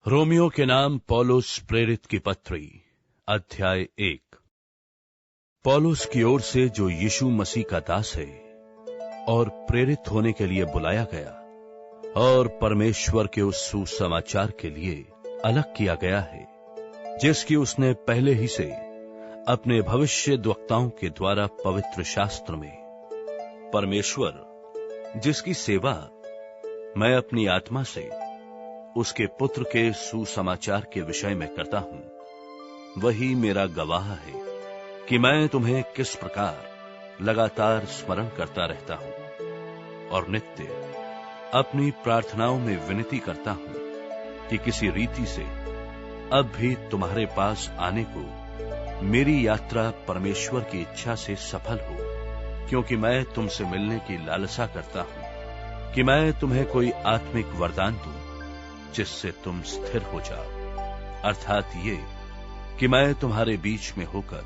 Romeo के नाम पौलुस प्रेरित की पत्री, अध्याय 1। पौलुस की ओर से जो यीशु मसीह का दास है और प्रेरित होने के लिए बुलाया गया और परमेश्वर के उस सुसमाचार के लिए अलग किया गया है, जिसकी उसने पहले ही से अपने भविष्यद्वक्ताओं के द्वारा पवित्र शास्त्र में, परमेश्वर जिसकी सेवा मैं अपनी आत्मा से उसके पुत्र के सुसमाचार के विषय में करता हूं, वही मेरा गवाह है कि मैं तुम्हें किस प्रकार लगातार स्मरण करता रहता हूं और नित्य अपनी प्रार्थनाओं में विनती करता हूं कि किसी रीति से अब भी तुम्हारे पास आने को मेरी यात्रा परमेश्वर की इच्छा से सफल हो, क्योंकि मैं तुमसे मिलने की लालसा करता हूं कि मैं तुम्हें कोई आत्मिक वरदान दूं जिससे तुम स्थिर हो जाओ, अर्थात ये कि मैं तुम्हारे बीच में होकर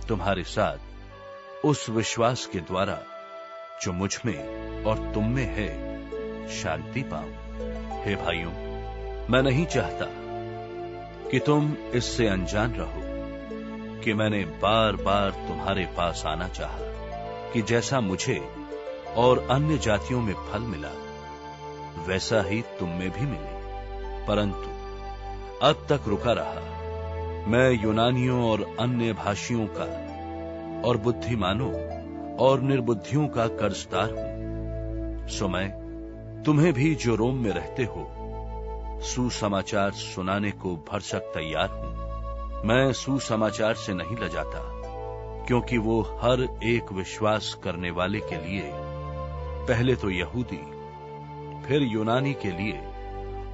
तुम्हारे साथ उस विश्वास के द्वारा जो मुझ में और तुम में है शांति पाऊं। हे भाइयों, मैं नहीं चाहता कि तुम इससे अनजान रहो कि मैंने बार बार तुम्हारे पास आना चाहा कि जैसा मुझे और अन्य जातियों में फल मिला वैसा ही तुम में भी मिले, परंतु अब तक रुका रहा। मैं यूनानियों और अन्य भाषियों का और बुद्धिमानों और निर्बुद्धियों का कर्जदार हूं। सो मैं तुम्हें भी जो रोम में रहते हो सुसमाचार सुनाने को भरसक तैयार हूं। मैं सुसमाचार से नहीं लजाता, क्योंकि वो हर एक विश्वास करने वाले के लिए पहले तो यहूदी फिर यूनानी के लिए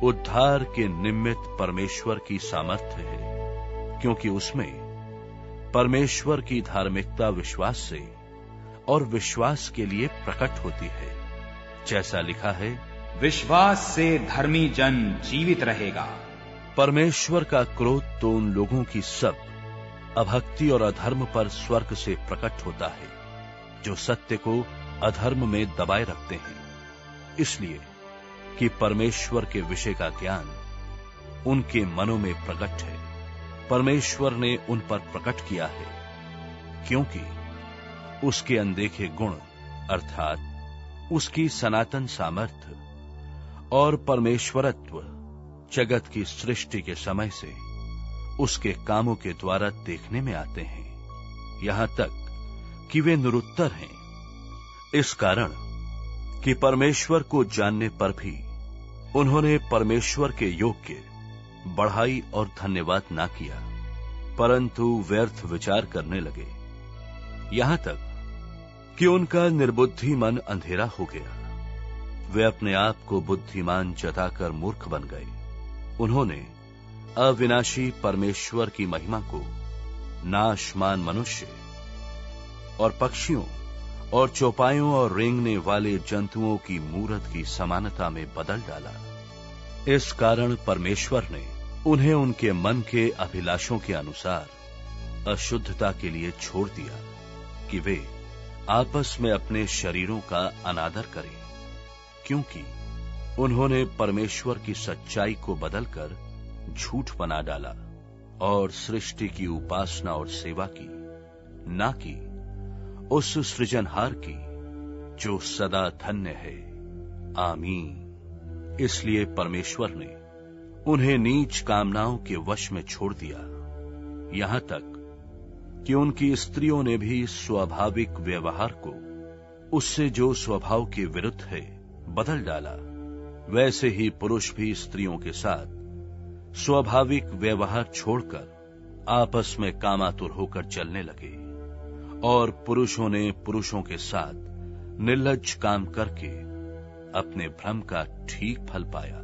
उद्धार के निमित्त परमेश्वर की सामर्थ्य है, क्योंकि उसमें परमेश्वर की धार्मिकता विश्वास से और विश्वास के लिए प्रकट होती है, जैसा लिखा है, विश्वास से धर्मी जन जीवित रहेगा। परमेश्वर का क्रोध तो उन लोगों की सब अभक्ति और अधर्म पर स्वर्ग से प्रकट होता है जो सत्य को अधर्म में दबाए रखते हैं, इसलिए कि परमेश्वर के विषय का ज्ञान उनके मनों में प्रकट है। परमेश्वर ने उन पर प्रकट किया है, क्योंकि उसके अनदेखे गुण अर्थात उसकी सनातन सामर्थ्य और परमेश्वरत्व जगत की सृष्टि के समय से उसके कामों के द्वारा देखने में आते हैं, यहां तक कि वे निरुत्तर हैं। इस कारण कि परमेश्वर को जानने पर भी उन्होंने परमेश्वर के योग्य बढ़ाई और धन्यवाद ना किया, परंतु व्यर्थ विचार करने लगे, यहां तक कि उनका निर्बुद्धि मन अंधेरा हो गया। वे अपने आप को बुद्धिमान जताकर मूर्ख बन गए। उन्होंने अविनाशी परमेश्वर की महिमा को नाशमान मनुष्य और पक्षियों और चौपायों और रेंगने वाले जंतुओं की मूरत की समानता में बदल डाला। इस कारण परमेश्वर ने उन्हें उनके मन के अभिलाषों के अनुसार अशुद्धता के लिए छोड़ दिया कि वे आपस में अपने शरीरों का अनादर करें, क्योंकि उन्होंने परमेश्वर की सच्चाई को बदलकर झूठ बना डाला और सृष्टि की उपासना और सेवा की, ना कि उस सृजनहार की जो सदा धन्य है। आमीन। इसलिए परमेश्वर ने उन्हें नीच कामनाओं के वश में छोड़ दिया, यहां तक कि उनकी स्त्रियों ने भी स्वाभाविक व्यवहार को उससे जो स्वभाव के विरुद्ध है बदल डाला। वैसे ही पुरुष भी स्त्रियों के साथ स्वाभाविक व्यवहार छोड़कर आपस में कामातुर होकर चलने लगे, और पुरुषों ने पुरुषों के साथ निर्लज्ज काम करके अपने भ्रम का ठीक फल पाया।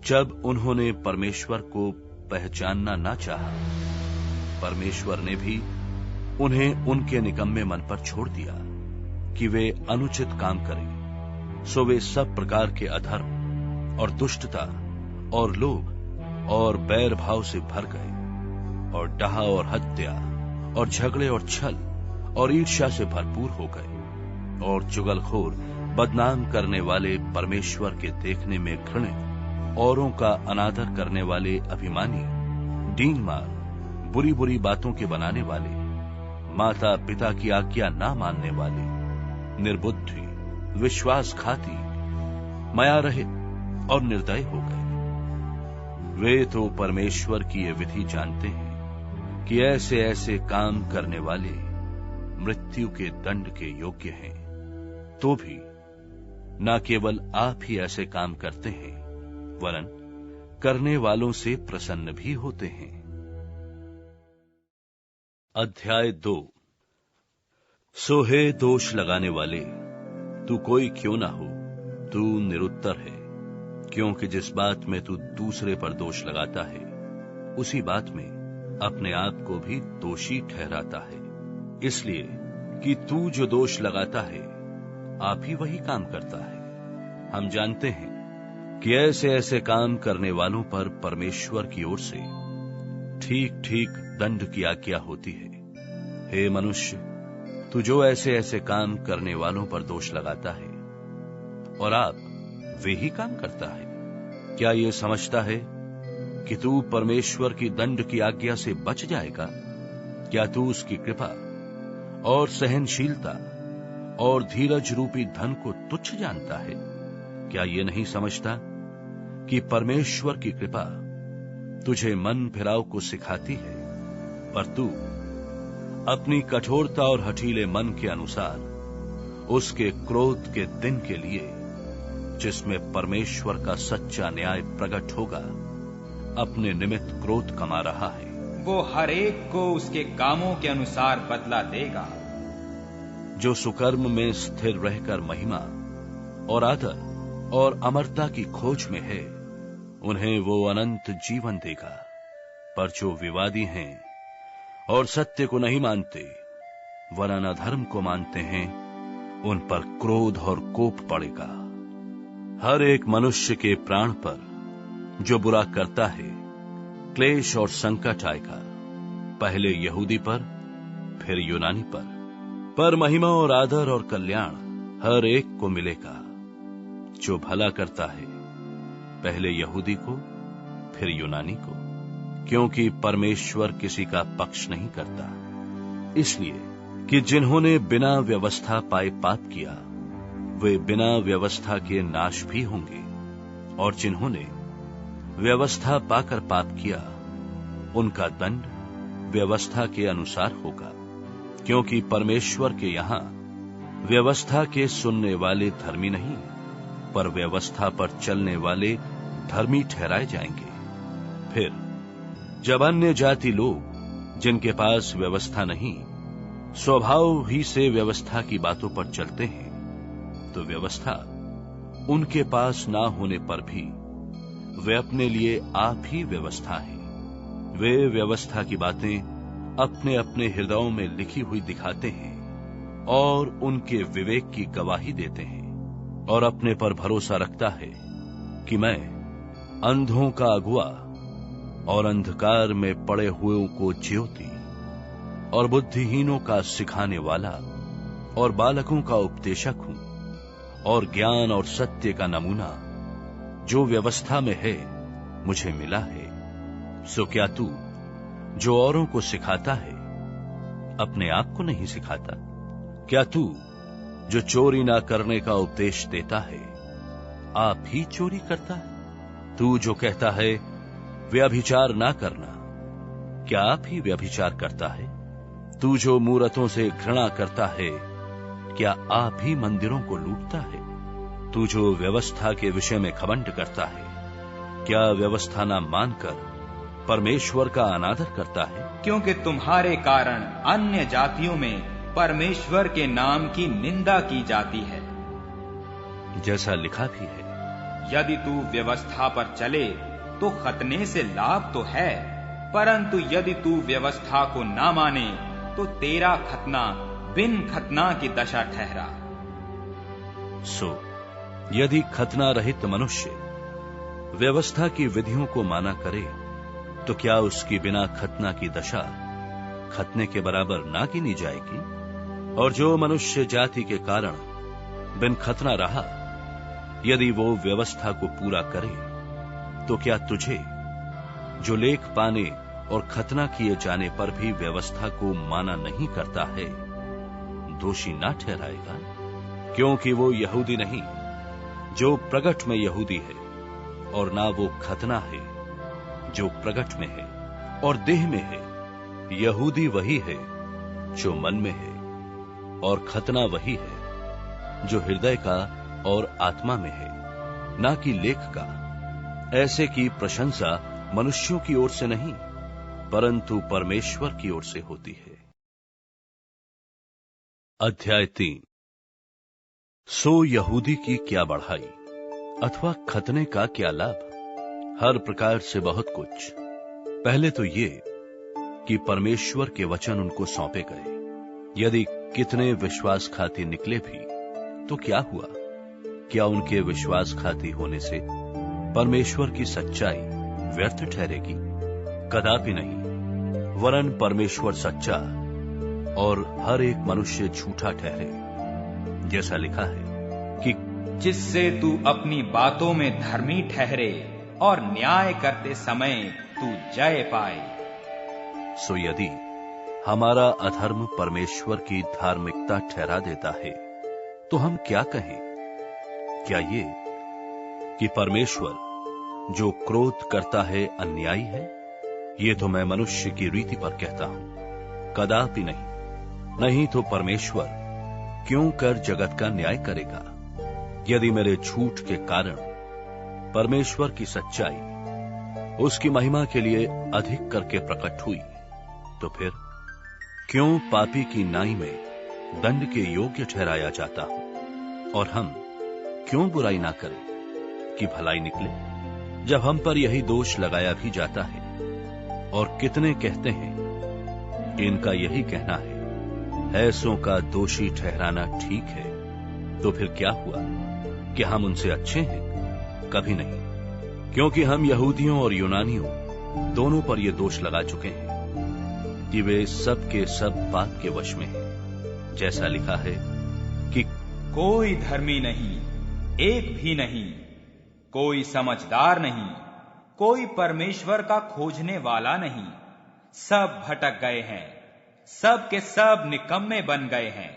जब उन्होंने परमेश्वर को पहचानना ना चाहा, परमेश्वर ने भी उन्हें उनके निकम्मे मन पर छोड़ दिया कि वे अनुचित काम करें। सो वे सब प्रकार के अधर्म और दुष्टता और लोभ और बैर भाव से भर गए, और डाह और हत्या और झगड़े और छल और ईर्ष्या से भरपूर हो गए, और चुगलखोर बदनाम करने वाले परमेश्वर के देखने में घृणित औरों का अनादर करने वाले अभिमानी, डींग मार, बुरी बुरी बातों के बनाने वाले, माता पिता की आज्ञा ना मानने वाले, निर्बुद्धि, विश्वासघाती, माया रहित और निर्दय हो गए। वे तो परमेश्वर की ये विधि जानते हैं कि ऐसे ऐसे काम करने वाले मृत्यु के दंड के योग्य हैं, तो भी न केवल आप ही ऐसे काम करते हैं, वरन करने वालों से प्रसन्न भी होते हैं। अध्याय 2। सो हे दोष लगाने वाले, तू कोई क्यों ना हो, तू निरुत्तर है, क्योंकि जिस बात में तू दूसरे पर दोष लगाता है, उसी बात में अपने आप को भी दोषी ठहराता है, इसलिए कि तू जो दोष लगाता है, आप ही वही काम करता है। हम जानते हैं कि ऐसे ऐसे काम करने वालों पर परमेश्वर की ओर से ठीक ठीक दंड की आज्ञा होती है। हे मनुष्य, तू जो ऐसे ऐसे काम करने वालों पर दोष लगाता है और आप वे ही काम करता है, क्या यह समझता है कि तू परमेश्वर की दंड की आज्ञा से बच जाएगा? क्या तू उसकी कृपा और सहनशीलता और धीरज रूपी धन को तुच्छ जानता है? क्या यह नहीं समझता कि परमेश्वर की कृपा तुझे मन फिराव को सिखाती है, पर तू अपनी कठोरता और हठीले मन के अनुसार उसके क्रोध के दिन के लिए, जिसमें परमेश्वर का सच्चा न्याय प्रकट होगा, अपने निमित्त क्रोध कमा रहा है। वो हर एक को उसके कामों के अनुसार बदला देगा। जो सुकर्म में स्थिर रहकर महिमा और आदर और अमरता की खोज में है, उन्हें वो अनंत जीवन देगा। पर जो विवादी हैं और सत्य को नहीं मानते, वरन अधर्म को मानते हैं, उन पर क्रोध और कोप पड़ेगा। हर एक मनुष्य के प्राण पर जो बुरा करता है, क्लेश और संकट आएगा, पहले यहूदी पर, फिर यूनानी पर महिमा और आदर और कल्याण हर एक को मिलेगा। जो भला करता है, पहले यहूदी को, फिर यूनानी को, क्योंकि परमेश्वर किसी का पक्ष नहीं करता, इसलिए कि जिन्होंने बिना व्यवस्था पाए पाप किया, वे बिना व्यवस्था के नाश भी होंगे, और जिन्होंने व्यवस्था पाकर पाप किया, उनका दंड व्यवस्था के अनुसार होगा, क्योंकि परमेश्वर के यहां व्यवस्था के सुनने वाले धर्मी नहीं, पर व्यवस्था पर चलने वाले धर्मी ठहराए जाएंगे। फिर जब अन्य जाति लोग, जिनके पास व्यवस्था नहीं, स्वभाव ही से व्यवस्था की बातों पर चलते हैं, तो व्यवस्था उनके पास ना होने पर भी वे अपने लिए आप ही व्यवस्था हैं। वे व्यवस्था की बातें अपने अपने हृदयों में लिखी हुई दिखाते हैं और उनके विवेक की गवाही देते हैं, और अपने पर भरोसा रखता है कि मैं अंधों का अगुआ और अंधकार में पड़े हुओं को ज्योति और बुद्धिहीनों का सिखाने वाला और बालकों का उपदेशक हूं, और ज्ञान और सत्य का नमूना जो व्यवस्था में है मुझे मिला है। सो क्या तू जो औरों को सिखाता है, अपने आप को नहीं सिखाता? क्या तू जो चोरी ना करने का उपदेश देता है, आप ही चोरी करता है? तू जो कहता है व्यभिचार ना करना, क्या आप ही व्यभिचार करता है? तू जो मूरतों से घृणा करता है, क्या आप ही मंदिरों को लूटता है? तू जो व्यवस्था के विषय में घमंड करता है, क्या व्यवस्था ना मानकर परमेश्वर का अनादर करता है? क्योंकि तुम्हारे कारण अन्य जातियों में परमेश्वर के नाम की निंदा की जाती है। जैसा लिखा भी है, यदि तू व्यवस्था पर चले तो खतने से लाभ तो है, परंतु यदि तू व्यवस्था को ना माने तो तेरा खतना बिन खतना की दशा ठहरा। सो यदि खतना रहित मनुष्य व्यवस्था की विधियों को माना करे, तो क्या उसकी बिना खतना की दशा खतने के बराबर ना गिनी जाएगी? और जो मनुष्य जाति के कारण बिन खतना रहा, यदि वो व्यवस्था को पूरा करे, तो क्या तुझे, जो लेख पाने और खतना किए जाने पर भी व्यवस्था को माना नहीं करता है, दोषी ना ठहराएगा? क्योंकि वो यहूदी नहीं जो प्रगट में यहूदी है, और ना वो खतना है जो प्रगट में है और देह में है। यहूदी वही है जो मन में है, और खतना वही है जो हृदय का और आत्मा में है, ना कि लेख का। ऐसे की प्रशंसा मनुष्यों की ओर से नहीं, परंतु परमेश्वर की ओर से होती है। अध्याय 3। सो यहूदी की क्या बढ़ाई अथवा खतने का क्या लाभ? हर प्रकार से बहुत कुछ। पहले तो ये कि परमेश्वर के वचन उनको सौंपे गए। यदि कितने विश्वासघाती निकले भी तो क्या हुआ? क्या उनके विश्वासघाती होने से परमेश्वर की सच्चाई व्यर्थ ठहरेगी? कदापि नहीं, वरन परमेश्वर सच्चा और हर एक मनुष्य झूठा ठहरे। जैसा लिखा है कि जिससे तू अपनी बातों में धर्मी ठहरे और न्याय करते समय तू जय पाए। सो यदि हमारा अधर्म परमेश्वर की धार्मिकता ठहरा देता है तो हम क्या कहें? क्या ये कि परमेश्वर जो क्रोध करता है अन्यायी है? ये तो मैं मनुष्य की रीति पर कहता हूं, कदापि नहीं। नहीं तो परमेश्वर क्यों कर जगत का न्याय करेगा? यदि मेरे झूठ के कारण परमेश्वर की सच्चाई उसकी महिमा के लिए अधिक करके प्रकट हुई, तो फिर क्यों पापी की नाई में दंड के योग्य ठहराया जाता हूं? और हम क्यों बुराई ना करें कि भलाई निकले, जब हम पर यही दोष लगाया भी जाता है? और कितने कहते हैं कि इनका यही कहना है, ऐसों का दोषी ठहराना ठीक है। तो फिर क्या हुआ कि हम उनसे अच्छे हैं? कभी नहीं, क्योंकि हम यहूदियों और यूनानियों दोनों पर यह दोष लगा चुके हैं कि वे सब के सब पाप के वश में हैं। जैसा लिखा है कि कोई धर्मी नहीं, एक भी नहीं, कोई समझदार नहीं, कोई परमेश्वर का खोजने वाला नहीं। सब भटक गए हैं, सब के सब निकम्मे बन गए हैं।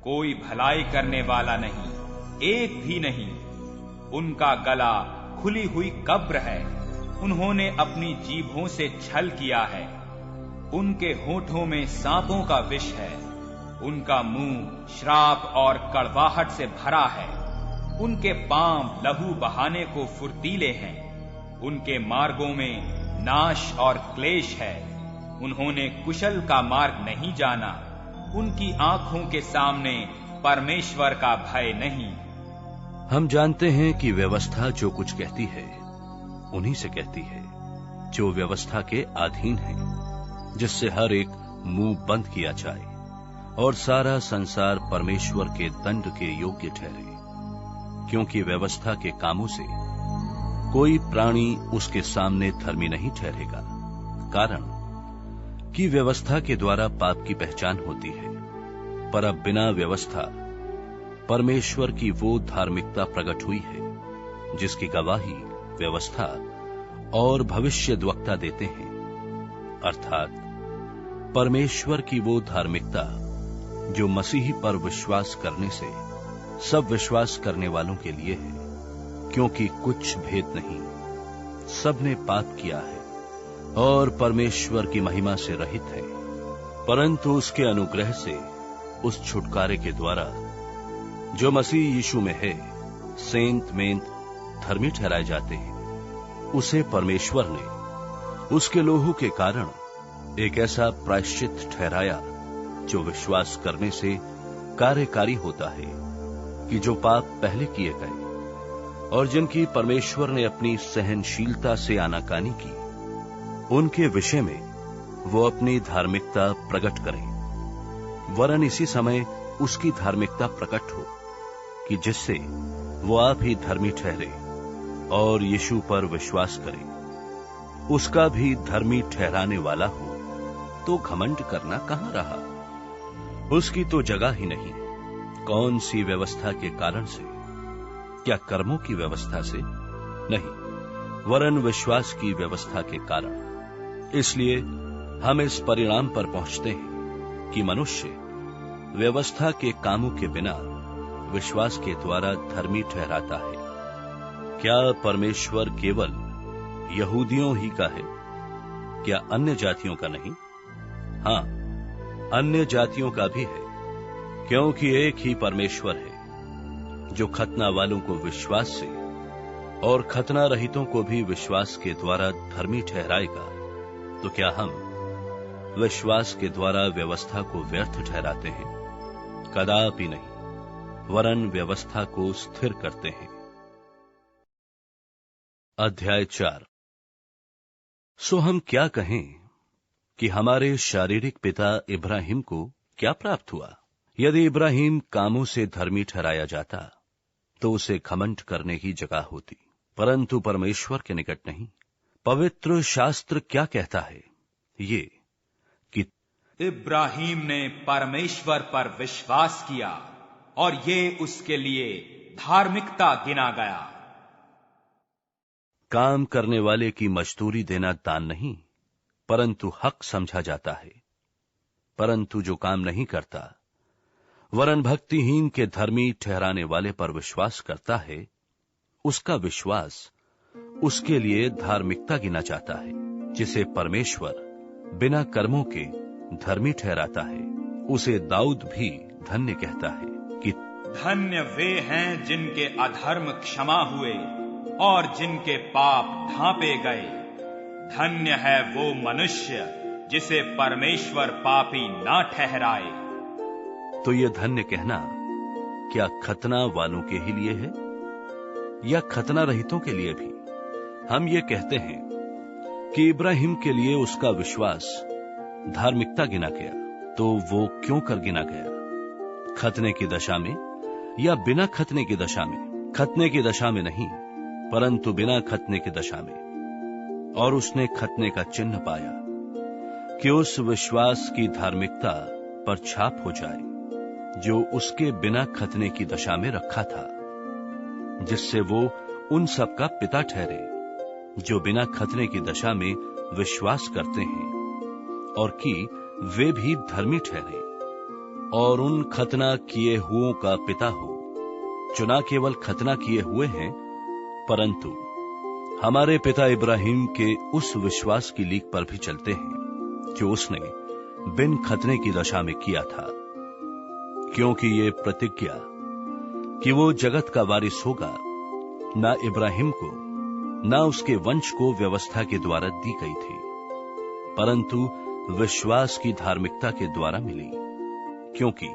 कोई भलाई करने वाला नहीं, एक भी नहीं। उनका गला खुली हुई कब्र है, उन्होंने अपनी जीभों से छल किया है। उनके होठों में सांपों का विष है, उनका मुंह श्राप और कड़वाहट से भरा है। उनके पांव लहू बहाने को फुर्तीले हैं, उनके मार्गों में नाश और क्लेश है। उन्होंने कुशल का मार्ग नहीं जाना, उनकी आंखों के सामने परमेश्वर का भय नहीं। हम जानते हैं कि व्यवस्था जो कुछ कहती है उन्हीं से कहती है जो व्यवस्था के अधीन है, जिससे हर एक मुंह बंद किया जाए और सारा संसार परमेश्वर के दंड के योग्य ठहरे। क्योंकि व्यवस्था के कामों से कोई प्राणी उसके सामने धर्मी नहीं ठहरेगा, कारण कि व्यवस्था के द्वारा पाप की पहचान होती है। पर अब बिना व्यवस्था परमेश्वर की वो धार्मिकता प्रकट हुई है जिसकी गवाही व्यवस्था और भविष्यद्वक्ता देते हैं, अर्थात परमेश्वर की वो धार्मिकता जो मसीही पर विश्वास करने से सब विश्वास करने वालों के लिए है। क्योंकि कुछ भेद नहीं, सबने पाप किया है और परमेश्वर की महिमा से रहित है, परंतु उसके अनुग्रह से उस छुटकारे के द्वारा जो मसीह यीशु में है सेंत मेंत धर्मी ठहराए जाते हैं। उसे परमेश्वर ने उसके लोहू के कारण एक ऐसा प्रायश्चित ठहराया जो विश्वास करने से कार्यकारी होता है कि जो पाप पहले किए गए और जिनकी परमेश्वर ने अपनी सहनशीलता से आनाकानी की, उनके विषय में वो अपनी धार्मिकता प्रकट करें, वरन इसी समय उसकी धार्मिकता प्रकट हो कि जिससे वो आप ही धर्मी ठहरे और यीशु पर विश्वास करे। उसका भी धर्मी ठहराने वाला हो तो घमंड करना कहां रहा? उसकी तो जगह ही नहीं। कौन सी व्यवस्था के कारण से? क्या कर्मों की व्यवस्था से? नहीं, वरन विश्वास की व्यवस्था के कारण। इसलिए हम इस परिणाम पर पहुंचते हैं कि मनुष्य व्यवस्था के कामों के बिना विश्वास के द्वारा धर्मी ठहराता है। क्या परमेश्वर केवल यहूदियों ही का है? क्या अन्य जातियों का नहीं? हां, अन्य जातियों का भी है, क्योंकि एक ही परमेश्वर है जो खतना वालों को विश्वास से और खतना रहितों को भी विश्वास के द्वारा धर्मी ठहराएगा। तो क्या हम विश्वास के द्वारा व्यवस्था को व्यर्थ ठहराते हैं? कदापि नहीं, वरन व्यवस्था को स्थिर करते हैं। अध्याय 4। सो हम क्या कहें कि हमारे शारीरिक पिता इब्राहिम को क्या प्राप्त हुआ? यदि इब्राहिम कामों से धर्मी ठहराया जाता तो उसे घमंड करने की जगह होती, परंतु परमेश्वर के निकट नहीं। पवित्र शास्त्र क्या कहता है? ये कि इब्राहिम ने परमेश्वर पर विश्वास किया और ये उसके लिए धार्मिकता गिना गया। काम करने वाले की मजदूरी देना दान नहीं, परंतु हक समझा जाता है। परंतु जो काम नहीं करता वरन भक्तिहीन के धर्मी ठहराने वाले पर विश्वास करता है, उसका विश्वास उसके लिए धार्मिकता गिना जाता है, जिसे परमेश्वर बिना कर्मों के धर्मी ठहराता है। उसे दाऊद भी धन्य कहता है कि धन्य वे हैं जिनके अधर्म क्षमा हुए और जिनके पाप ढांपे गए। धन्य है वो मनुष्य जिसे परमेश्वर पापी ना ठहराए। तो ये धन्य कहना क्या खतना वालों के ही लिए है या खतना रहितों के लिए भी? हम ये कहते हैं कि इब्राहिम के लिए उसका विश्वास धार्मिकता गिना गया। तो वो क्यों कर गिना गया? खतने की दशा में या बिना खतने की दशा में? खतने की दशा में नहीं, परंतु बिना खतने की दशा में। और उसने खतने का चिन्ह पाया कि उस विश्वास की धार्मिकता पर छाप हो जाए जो उसके बिना खतने की दशा में रखा था, जिससे वो उन सब का पिता ठहरे जो बिना खतने की दशा में विश्वास करते हैं, और कि वे भी धर्मी ठहरे और उन खतना किए हुओं का पिता हो जो न केवल खतना किए हुए हैं, परंतु हमारे पिता इब्राहिम के उस विश्वास की लीक पर भी चलते हैं जो उसने बिन खतने की दशा में किया था, क्योंकि ये प्रतिज्ञा कि वो जगत का वारिस होगा ना इब्राहिम को ना उसके वंश को व्यवस्था के द्वारा दी गई थी, परंतु विश्वास की धार्मिकता के द्वारा मिली। क्योंकि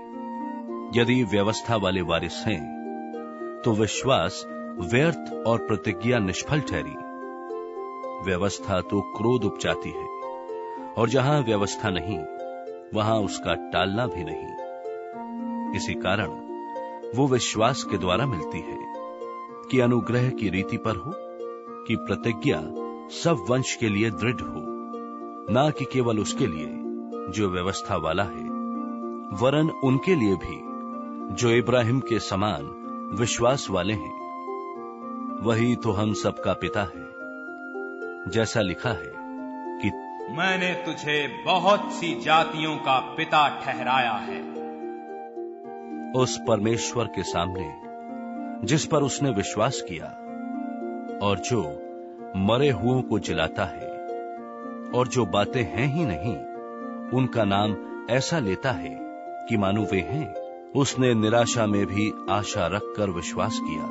यदि व्यवस्था वाले वारिस हैं तो विश्वास व्यर्थ और प्रतिज्ञा निष्फल ठहरी। व्यवस्था तो क्रोध उपजाती है, और जहां व्यवस्था नहीं वहां उसका टालना भी नहीं। इसी कारण वो विश्वास के द्वारा मिलती है कि अनुग्रह की रीति पर हो कि प्रतिज्ञा सब वंश के लिए दृढ़ हो, ना कि केवल उसके लिए जो व्यवस्था वाला है, वरन उनके लिए भी जो इब्राहिम के समान विश्वास वाले हैं। वही तो हम सबका पिता है, जैसा लिखा है कि मैंने तुझे बहुत सी जातियों का पिता ठहराया है। उस परमेश्वर के सामने जिस पर उसने विश्वास किया और जो मरे हुओं को जिलाता है और जो बातें हैं ही नहीं उनका नाम ऐसा लेता है कि मानो वे हैं, उसने निराशा में भी आशा रखकर विश्वास किया,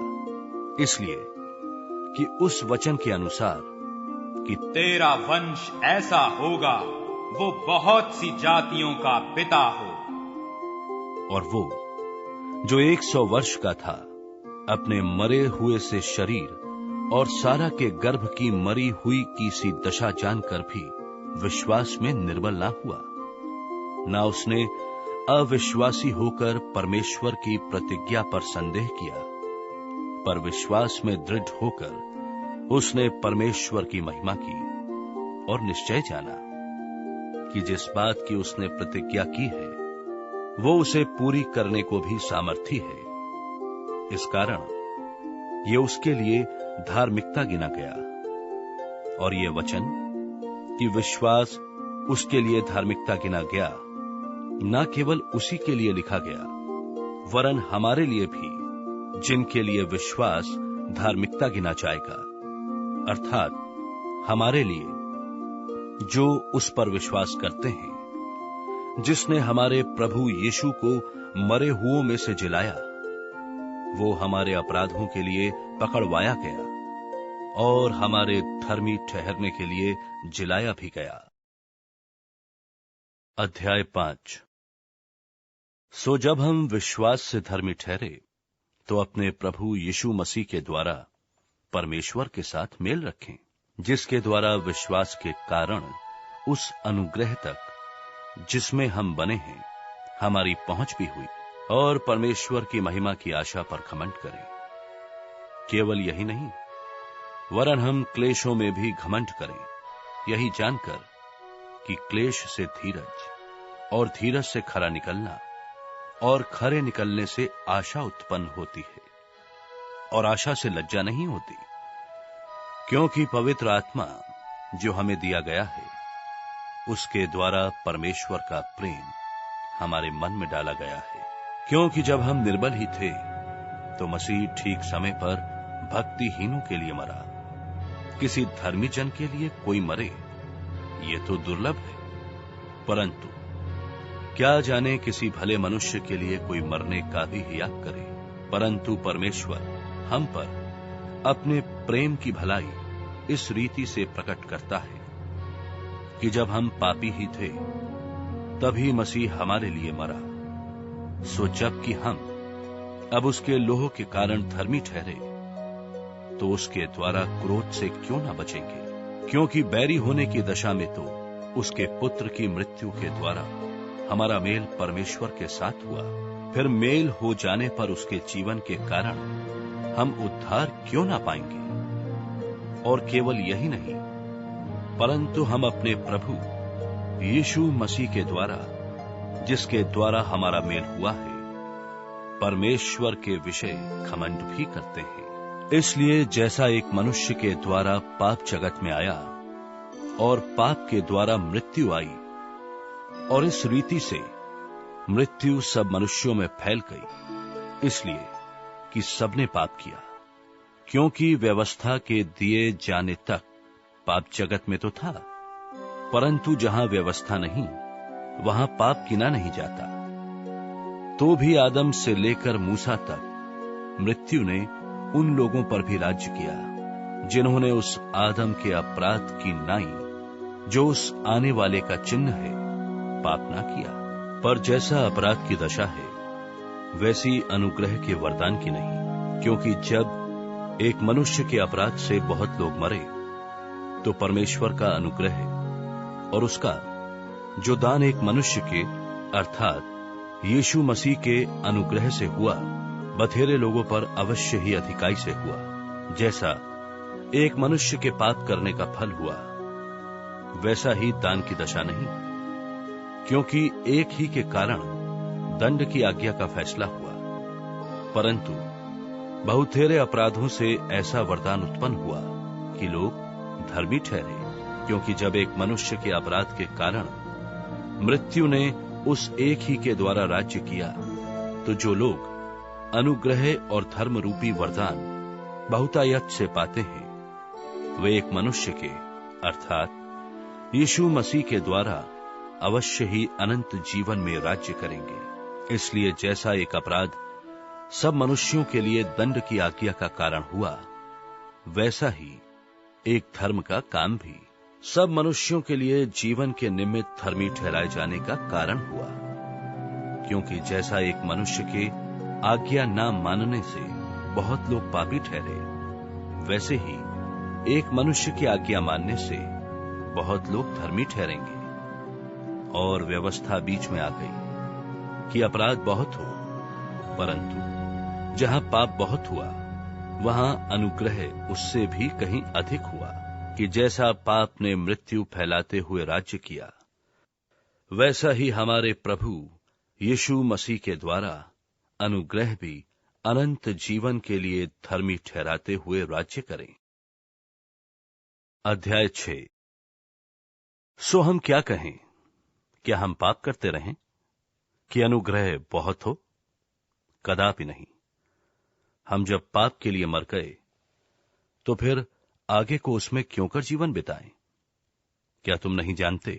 इसलिए कि उस वचन के अनुसार कि तेरा वंश ऐसा होगा, वो बहुत सी जातियों का पिता हो। और वो जो 100 वर्ष का था अपने मरे हुए से शरीर और सारा के गर्भ की मरी हुई की सी दशा जानकर भी विश्वास में निर्बल ना हुआ, ना उसने अविश्वासी होकर परमेश्वर की प्रतिज्ञा पर संदेह किया, पर विश्वास में दृढ़ होकर उसने परमेश्वर की महिमा की और निश्चय जाना कि जिस बात की उसने प्रतिज्ञा की है वो उसे पूरी करने को भी सामर्थी है। इस कारण ये उसके लिए धार्मिकता गिना गया। और ये वचन कि विश्वास उसके लिए धार्मिकता गिना गया, न केवल उसी के लिए लिखा गया, वरन हमारे लिए भी, जिनके लिए विश्वास धार्मिकता गिना जाएगा, अर्थात हमारे लिए जो उस पर विश्वास करते हैं, जिसने हमारे प्रभु यीशु को मरे हुओं में से जिलाया। वो हमारे अपराधों के लिए पकड़वाया गया और हमारे धर्मी ठहरने के लिए जिलाया भी गया। अध्याय 5। सो जब हम विश्वास से धर्मी ठहरे तो अपने प्रभु यीशु मसीह के द्वारा परमेश्वर के साथ मेल रखें, जिसके द्वारा विश्वास के कारण उस अनुग्रह तक जिसमें हम बने हैं हमारी पहुंच भी हुई, और परमेश्वर की महिमा की आशा पर घमंड करें। केवल यही नहीं, वरन हम क्लेशों में भी घमंड करें, यही जानकर कि क्लेश से धीरज, और धीरज से खरा निकलना, और खरे निकलने से आशा उत्पन्न होती है, और आशा से लज्जा नहीं होती, क्योंकि पवित्र आत्मा जो हमें दिया गया है उसके द्वारा परमेश्वर का प्रेम हमारे मन में डाला गया है। क्योंकि जब हम निर्बल ही थे तो मसीह ठीक समय पर भक्तिहीनों के लिए मरा। किसी धर्मी जन के लिए कोई मरे ये तो दुर्लभ है, परंतु क्या जाने किसी भले मनुष्य के लिए कोई मरने का भी हियाक करे। परंतु परमेश्वर हम पर अपने प्रेम की भलाई इस रीति से प्रकट करता है कि जब हम पापी ही थे तभी मसीह हमारे लिए मरा। सो जबकि हम अब उसके लोह के कारण धर्मी ठहरे तो उसके द्वारा क्रोध से क्यों न बचेंगे। क्योंकि बैरी होने की दशा में तो उसके पुत्र की मृत्यु के द्वारा हमारा मेल परमेश्वर के साथ हुआ, फिर मेल हो जाने पर उसके जीवन के कारण हम उद्धार क्यों ना पाएंगे। और केवल यही नहीं, परंतु हम अपने प्रभु यीशु मसीह के द्वारा, जिसके द्वारा हमारा मेल हुआ है, परमेश्वर के विषय घमंड भी करते हैं। इसलिए जैसा एक मनुष्य के द्वारा पाप जगत में आया और पाप के द्वारा मृत्यु आई, और इस रीति से मृत्यु सब मनुष्यों में फैल गई, इसलिए कि सबने पाप किया। क्योंकि व्यवस्था के दिए जाने तक पाप जगत में तो था, परंतु जहां व्यवस्था नहीं वहां पाप गिना नहीं जाता। तो भी आदम से लेकर मूसा तक मृत्यु ने उन लोगों पर भी राज्य किया जिन्होंने उस आदम के अपराध की नाई, जो उस आने वाले का चिन्ह है, पाप ना किया। पर जैसा अपराध की दशा है वैसी अनुग्रह के वरदान की नहीं। क्योंकि जब एक मनुष्य के अपराध से बहुत लोग मरे तो परमेश्वर का अनुग्रह और उसका जो दान एक मनुष्य के अर्थात यीशु मसीह के अनुग्रह से हुआ, बथेरे लोगों पर अवश्य ही अधिकाई से हुआ। जैसा एक मनुष्य के पाप करने का फल हुआ, वैसा ही दान की दशा नहीं। क्योंकि एक ही के कारण दंड की आज्ञा का फैसला हुआ, परंतु बहुतेरे अपराधों से ऐसा वरदान उत्पन्न हुआ कि लोग धर्मी ठहरे। क्योंकि जब एक मनुष्य के अपराध के कारण मृत्यु ने उस एक ही के द्वारा राज्य किया, तो जो लोग अनुग्रह और धर्म रूपी वरदान बहुतायत से पाते हैं, वे एक मनुष्य के अर्थात यीशु मसीह के द्वारा अवश्य ही अनंत जीवन में राज्य करेंगे। इसलिए जैसा एक अपराध सब मनुष्यों के लिए दंड की आज्ञा का कारण हुआ, वैसा ही एक धर्म का काम भी सब मनुष्यों के लिए जीवन के निमित्त धर्मी ठहराए जाने का कारण हुआ। क्योंकि जैसा एक मनुष्य के आज्ञा न मानने से बहुत लोग पापी ठहरे, वैसे ही एक मनुष्य की आज्ञा मानने से बहुत लोग धर्मी ठहरेंगे। और व्यवस्था बीच में आ गई कि अपराध बहुत हो, परंतु जहां पाप बहुत हुआ वहां अनुग्रह उससे भी कहीं अधिक हुआ, कि जैसा पाप ने मृत्यु फैलाते हुए राज्य किया, वैसा ही हमारे प्रभु यीशु मसीह के द्वारा अनुग्रह भी अनंत जीवन के लिए धर्मी ठहराते हुए राज्य करें। अध्याय 6। सो हम क्या कहें? क्या हम पाप करते रहें कि अनुग्रह बहुत हो? कदापि नहीं। हम जब पाप के लिए मर गए तो फिर आगे को उसमें क्यों कर जीवन बिताएं? क्या तुम नहीं जानते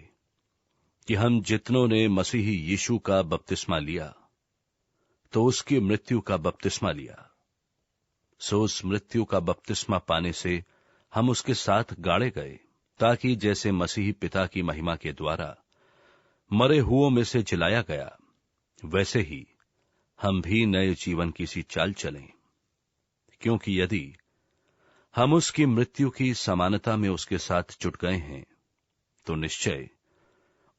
कि हम जितनों ने मसीही यीशु का बपतिस्मा लिया तो उसकी मृत्यु का बपतिस्मा लिया। सो उस मृत्यु का बपतिस्मा पाने से हम उसके साथ गाड़े गए, ताकि जैसे मसीही पिता की महिमा के द्वारा मरे हुओं में से जिलाया गया, वैसे ही हम भी नए जीवन की सी चाल चलें। क्योंकि यदि हम उसकी मृत्यु की समानता में उसके साथ जुट गए हैं तो निश्चय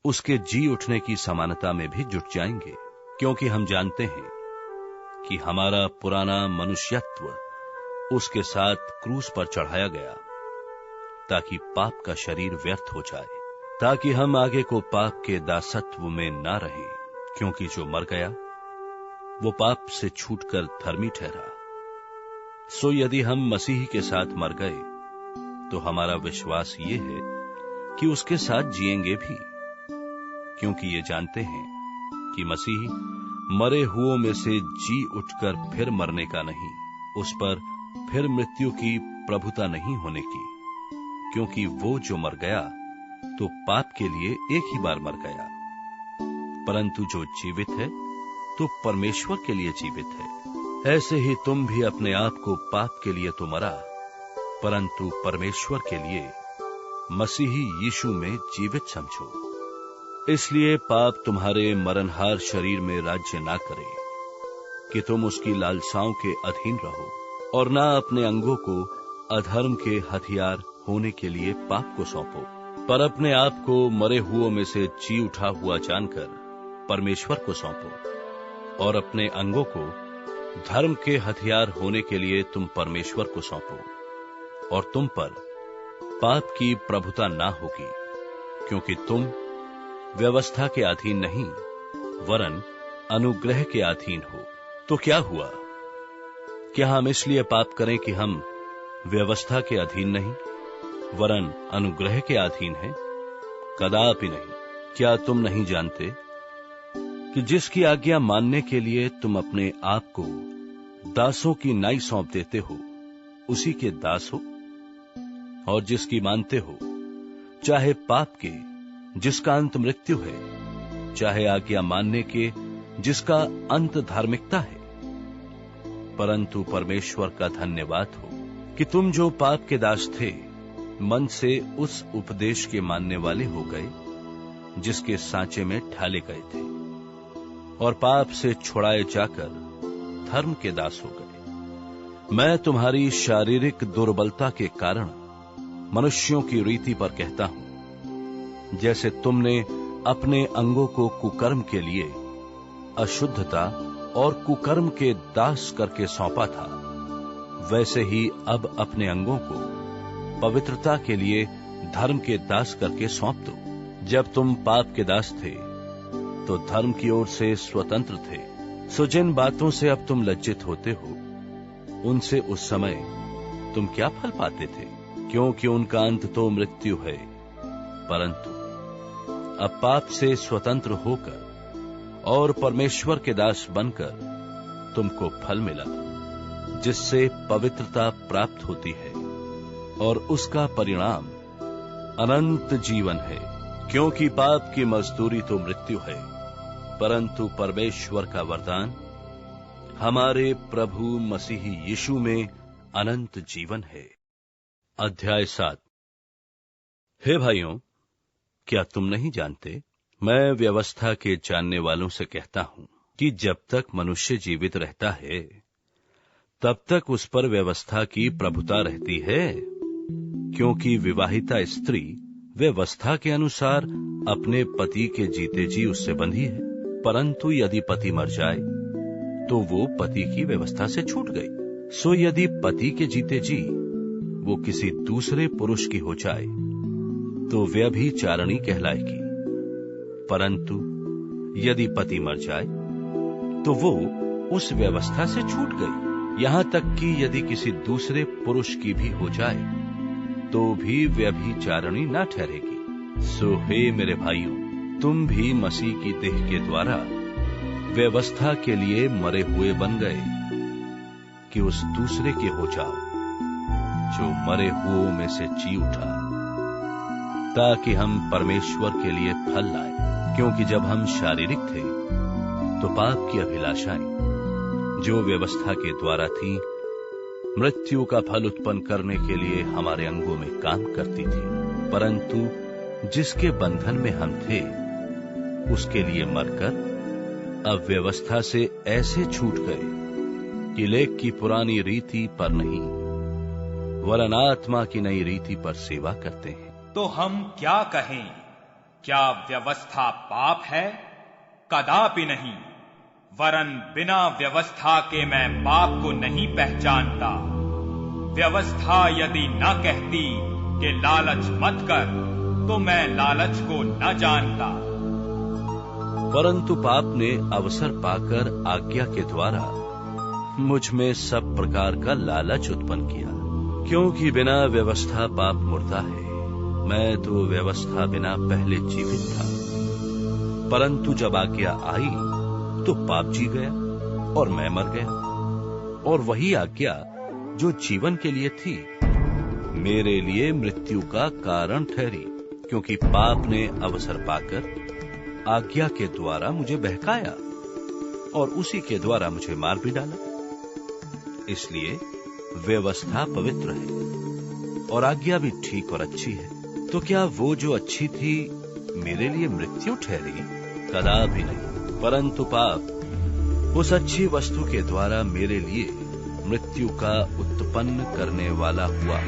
उसके जी उठने की समानता में भी जुट जाएंगे। क्योंकि हम जानते हैं कि हमारा पुराना मनुष्यत्व उसके साथ क्रूस पर चढ़ाया गया, ताकि पाप का शरीर व्यर्थ हो जाए, ताकि हम आगे को पाप के दासत्व में ना रहें। क्योंकि जो मर गया वो पाप से छूटकर धर्मी ठहरा। सो यदि हम मसीह के साथ मर गए तो हमारा विश्वास ये है कि उसके साथ जिएंगे भी, क्योंकि ये जानते हैं कि मसीह मरे हुओं में से जी उठकर फिर मरने का नहीं, उस पर फिर मृत्यु की प्रभुता नहीं होने की। क्योंकि वो जो मर गया तो पाप के लिए एक ही बार मर गया, परंतु जो जीवित है तो परमेश्वर के लिए जीवित है। ऐसे ही तुम भी अपने आप को पाप के लिए तो मरा, परंतु परमेश्वर के लिए मसीही यीशु में जीवित समझो। इसलिए पाप तुम्हारे मरणहार शरीर में राज्य ना करे कि तुम उसकी लालसाओं के अधीन रहो, और ना अपने अंगों को अधर्म के हथियार होने के लिए पाप को सौंपो, पर अपने आप को मरे हुओं में से जी उठा हुआ जानकर परमेश्वर को सौंपो, और अपने अंगों को धर्म के हथियार होने के लिए तुम परमेश्वर को सौंपो, और तुम पर पाप की प्रभुता ना होगी। क्योंकि तुम व्यवस्था के अधीन नहीं वरन अनुग्रह के अधीन हो। तो क्या हुआ? क्या हम इसलिए पाप करें कि हम व्यवस्था के अधीन नहीं वरन अनुग्रह के अधीन हैं? कदापि नहीं। क्या तुम नहीं जानते कि जिसकी आज्ञा मानने के लिए तुम अपने आप को दासों की नाई सौंप देते हो, उसी के दास हो? और जिसकी मानते हो, चाहे पाप के जिसका अंत मृत्यु है, चाहे आज्ञा मानने के जिसका अंत धार्मिकता है। परंतु परमेश्वर का धन्यवाद हो कि तुम जो पाप के दास थे, मन से उस उपदेश के मानने वाले हो गए जिसके सांचे में ढाले गए थे, और पाप से छुड़ाए जाकर धर्म के दास हो गए। मैं तुम्हारी शारीरिक दुर्बलता के कारण मनुष्यों की रीति पर कहता हूं, जैसे तुमने अपने अंगों को कुकर्म के लिए अशुद्धता और कुकर्म के दास करके सौंपा था, वैसे ही अब अपने अंगों को पवित्रता के लिए धर्म के दास करके सौंप दो। जब तुम पाप के दास थे तो धर्म की ओर से स्वतंत्र थे। सो जिन बातों से अब तुम लज्जित होते हो, उनसे उस समय तुम क्या फल पाते थे? क्योंकि उनका अंत तो मृत्यु है। परंतु अब पाप से स्वतंत्र होकर और परमेश्वर के दास बनकर तुमको फल मिला, जिससे पवित्रता प्राप्त होती है, और उसका परिणाम अनंत जीवन है। क्योंकि पाप की मजदूरी तो मृत्यु है, परंतु परमेश्वर का वरदान हमारे प्रभु मसीही यीशु में अनंत जीवन है। अध्याय 7। हे भाइयों, क्या तुम नहीं जानते? मैं व्यवस्था के जानने वालों से कहता हूं कि जब तक मनुष्य जीवित रहता है तब तक उस पर व्यवस्था की प्रभुता रहती है। क्योंकि विवाहिता स्त्री व्यवस्था के अनुसार अपने पति के जीते जी उससे बंधी है, परंतु यदि पति मर जाए तो वो पति की व्यवस्था से छूट गई। सो यदि पति के जीते जी वो किसी दूसरे पुरुष की हो जाए तो व्यभिचारिणी कहलाएगी, परंतु यदि पति मर जाए तो वो उस व्यवस्था से छूट गई। यहां तक कि यदि किसी दूसरे पुरुष की भी हो जाए तो भी व्यभिचारिणी न ठहरेगी। सो हे मेरे भाइयों, तुम भी मसीह की देह के द्वारा व्यवस्था के लिए मरे हुए बन गए कि उस दूसरे के हो जाओ जो मरे हुओं में से जी उठा, ताकि हम परमेश्वर के लिए फल लाए। क्योंकि जब हम शारीरिक थे तो पाप की अभिलाषाएं जो व्यवस्था के द्वारा थी मृत्यु का फल उत्पन्न करने के लिए हमारे अंगों में काम करती थी। परंतु जिसके बंधन में हम थे उसके लिए मरकर अब व्यवस्था से ऐसे छूट गए कि लेख की पुरानी रीति पर नहीं वरन आत्मा की नई रीति पर सेवा करते हैं। तो हम क्या कहें? क्या व्यवस्था पाप है? कदापि नहीं, वरन बिना व्यवस्था के मैं पाप को नहीं पहचानता। व्यवस्था यदि न कहती कि लालच मत कर, तो मैं लालच को न जानता। परंतु पाप ने अवसर पाकर आज्ञा के द्वारा मुझ में सब प्रकार का लालच उत्पन्न किया। क्योंकि बिना व्यवस्था पाप मुर्दा है। मैं तो व्यवस्था बिना पहले जीवित था, परंतु जब आज्ञा आई तो पाप जी गया और मैं मर गया। और वही आज्ञा जो जीवन के लिए थी मेरे लिए मृत्यु का कारण ठहरी, क्योंकि पाप ने अवसर पाकर आज्ञा के द्वारा मुझे बहकाया और उसी के द्वारा मुझे मार भी डाला। इसलिए व्यवस्था पवित्र है और आज्ञा भी ठीक और अच्छी है। तो क्या वो जो अच्छी थी मेरे लिए मृत्यु ठहरी? कदापि नहीं, परंतु पाप उस अच्छी वस्तु के द्वारा मेरे लिए मृत्यु का उत्पन्न करने वाला हुआ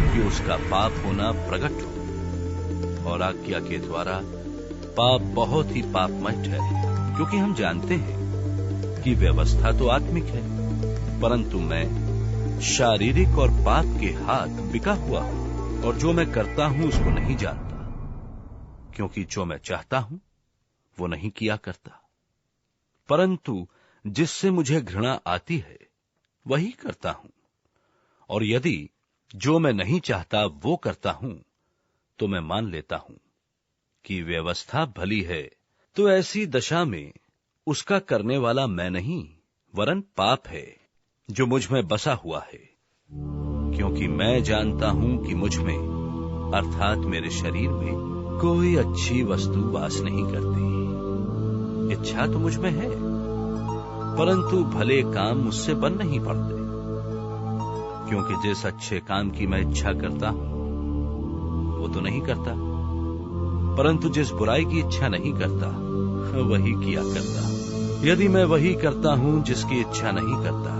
कि उसका पाप होना प्रकट हो। और आज्ञा के द्वारा पाप बहुत ही पापमय ठहरे, क्योंकि हम जानते हैं कि व्यवस्था तो आत्मिक है, परंतु मैं शारीरिक और पाप के हाथ बिका हुआ हूं। और जो मैं करता हूं उसको नहीं जानता, क्योंकि जो मैं चाहता हूं वो नहीं किया करता, परंतु जिससे मुझे घृणा आती है वही करता हूं। और यदि जो मैं नहीं चाहता वो करता हूं तो मैं मान लेता हूं कि व्यवस्था भली है। तो ऐसी दशा में उसका करने वाला मैं नहीं वरन पाप है जो मुझ में बसा हुआ है। क्योंकि मैं जानता हूं कि मुझ में अर्थात मेरे शरीर में कोई अच्छी वस्तु वास नहीं करती। इच्छा तो मुझ में है, परंतु भले काम मुझसे बन नहीं पड़ते। क्योंकि जिस अच्छे काम की मैं इच्छा करता हूं वो तो नहीं करता, परंतु जिस बुराई की इच्छा नहीं करता वही किया करता। यदि मैं वही करता हूं जिसकी इच्छा नहीं करता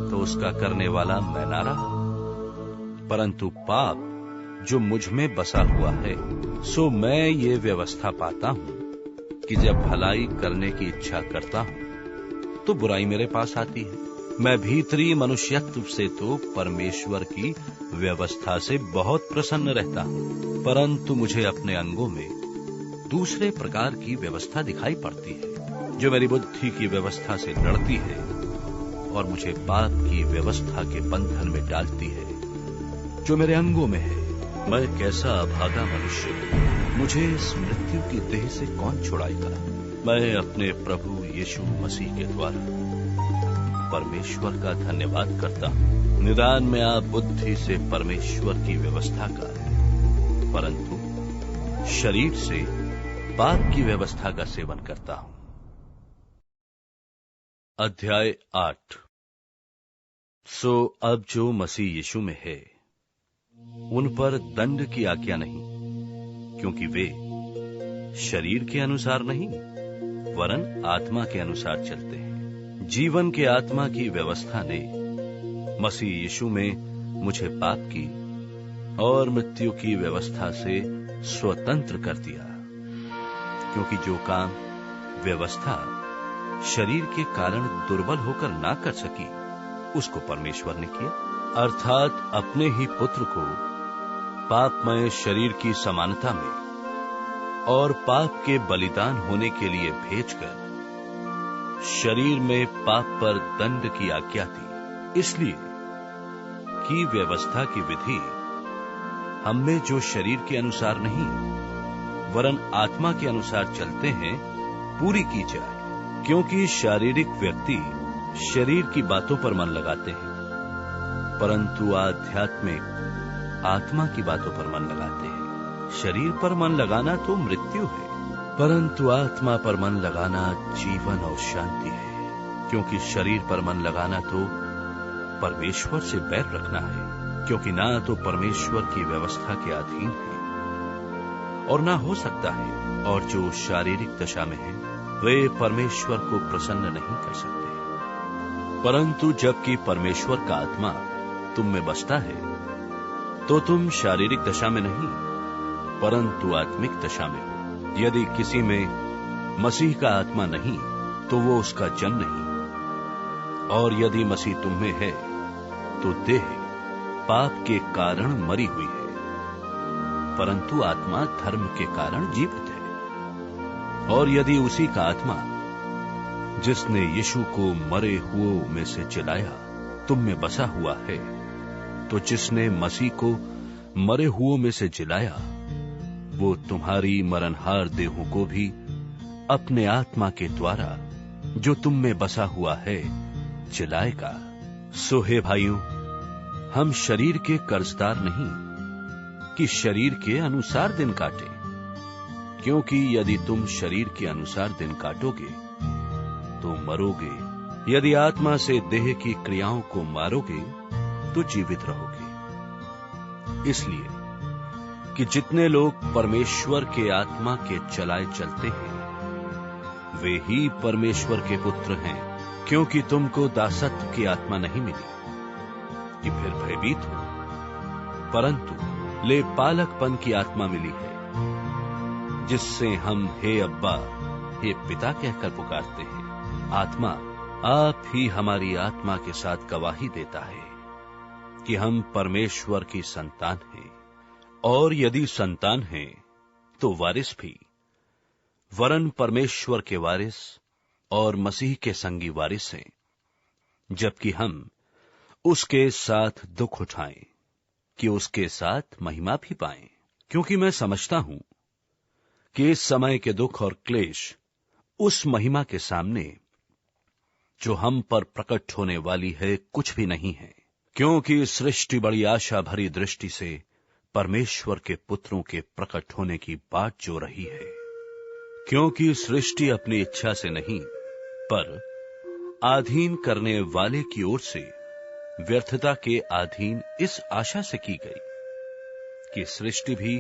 तो उसका करने वाला मैं ना रहा। परंतु पाप जो मुझ में बसा हुआ है, सो मैं ये व्यवस्था पाता हूं कि जब भलाई करने की इच्छा करता हूं तो बुराई मेरे पास आती है। मैं भीतरी मनुष्यत्व से तो परमेश्वर की व्यवस्था से बहुत प्रसन्न रहता हूं, परंतु मुझे अपने अंगों में दूसरे प्रकार की व्यवस्था दिखाई पड़ती है जो मेरी बुद्धि की व्यवस्था से लड़ती है और मुझे पाप की व्यवस्था के बंधन में डालती है जो मेरे अंगों में है। मैं कैसा अभागा मनुष्य हूं, मुझे इस मृत्यु की देह से कौन छुड़ाएगा? मैं अपने प्रभु यीशु मसीह के द्वारा परमेश्वर का धन्यवाद करता हूं। निदान में आप बुद्धि से परमेश्वर की व्यवस्था का, परंतु शरीर से पाप की व्यवस्था का सेवन करता हूं। अध्याय 8। सो अब जो मसीह यीशु में है उन पर दंड की आज्ञा नहीं, क्योंकि वे शरीर के अनुसार नहीं वरन आत्मा के अनुसार चलते हैं। जीवन के आत्मा की व्यवस्था ने मसीह यीशु में मुझे पाप की और मृत्यु की व्यवस्था से स्वतंत्र कर दिया। क्योंकि जो काम व्यवस्था शरीर के कारण दुर्बल होकर ना कर सकी उसको परमेश्वर ने किया, अर्थात अपने ही पुत्र को पापमय शरीर की समानता में और पाप के बलिदान होने के लिए भेजकर शरीर में पाप पर दंड की आज्ञा दी, इसलिए कि व्यवस्था की विधि हम में जो शरीर के अनुसार नहीं वरन आत्मा के अनुसार चलते हैं पूरी की जाए, क्योंकि शारीरिक व्यक्ति शरीर की बातों पर मन लगाते हैं, परंतु आध्यात्मिक आत्मा की बातों पर मन लगाते हैं। शरीर पर मन लगाना तो मृत्यु है, परंतु आत्मा पर मन लगाना जीवन और शांति है, क्योंकि शरीर पर मन लगाना तो परमेश्वर से बैर रखना है, क्योंकि ना तो परमेश्वर की व्यवस्था के अधीन है और ना हो सकता है, और जो शारीरिक दशा में है वे परमेश्वर को प्रसन्न नहीं कर सकते। परंतु जबकि परमेश्वर का आत्मा तुम में बसता है तो तुम शारीरिक दशा में नहीं परंतु आत्मिक दशा में हो। यदि किसी में मसीह का आत्मा नहीं तो वो उसका जन नहीं, और यदि मसीह तुम में है तो देह पाप के कारण मरी हुई है, परंतु आत्मा धर्म के कारण जीवित है। और यदि उसी का आत्मा जिसने यीशु को मरे हुओं में से जिलाया तुम में बसा हुआ है, तो जिसने मसीह को मरे हुओं में से जिलाया वो तुम्हारी मरणहार देहों को भी अपने आत्मा के द्वारा जो तुम में बसा हुआ है जिलाएगा। सो हे भाइयों, हम शरीर के कर्जदार नहीं कि शरीर के अनुसार दिन काटे, क्योंकि यदि तुम शरीर के अनुसार दिन काटोगे तो मरोगे, यदि आत्मा से देह की क्रियाओं को मारोगे तो जीवित रहोगे। इसलिए कि जितने लोग परमेश्वर के आत्मा के चलाए चलते हैं वे ही परमेश्वर के पुत्र हैं, क्योंकि तुमको दासत्व की आत्मा नहीं मिली कि फिर भयभीत हो, परंतु ले पालकपन की आत्मा मिली है, जिससे हम हे अब्बा हे पिता कहकर पुकारते हैं। आत्मा आप ही हमारी आत्मा के साथ गवाही देता है कि हम परमेश्वर की संतान हैं, और यदि संतान हैं तो वारिस भी, वरन परमेश्वर के वारिस और मसीह के संगी वारिस हैं, जबकि हम उसके साथ दुख उठाएं कि उसके साथ महिमा भी पाएं। क्योंकि मैं समझता हूं कि इस समय के दुख और क्लेश उस महिमा के सामने जो हम पर प्रकट होने वाली है कुछ भी नहीं है, क्योंकि सृष्टि बड़ी आशा भरी दृष्टि से परमेश्वर के पुत्रों के प्रकट होने की बाट जो रही है। क्योंकि सृष्टि अपनी इच्छा से नहीं पर आधीन करने वाले की ओर से व्यर्थता के अधीन इस आशा से की गई कि सृष्टि भी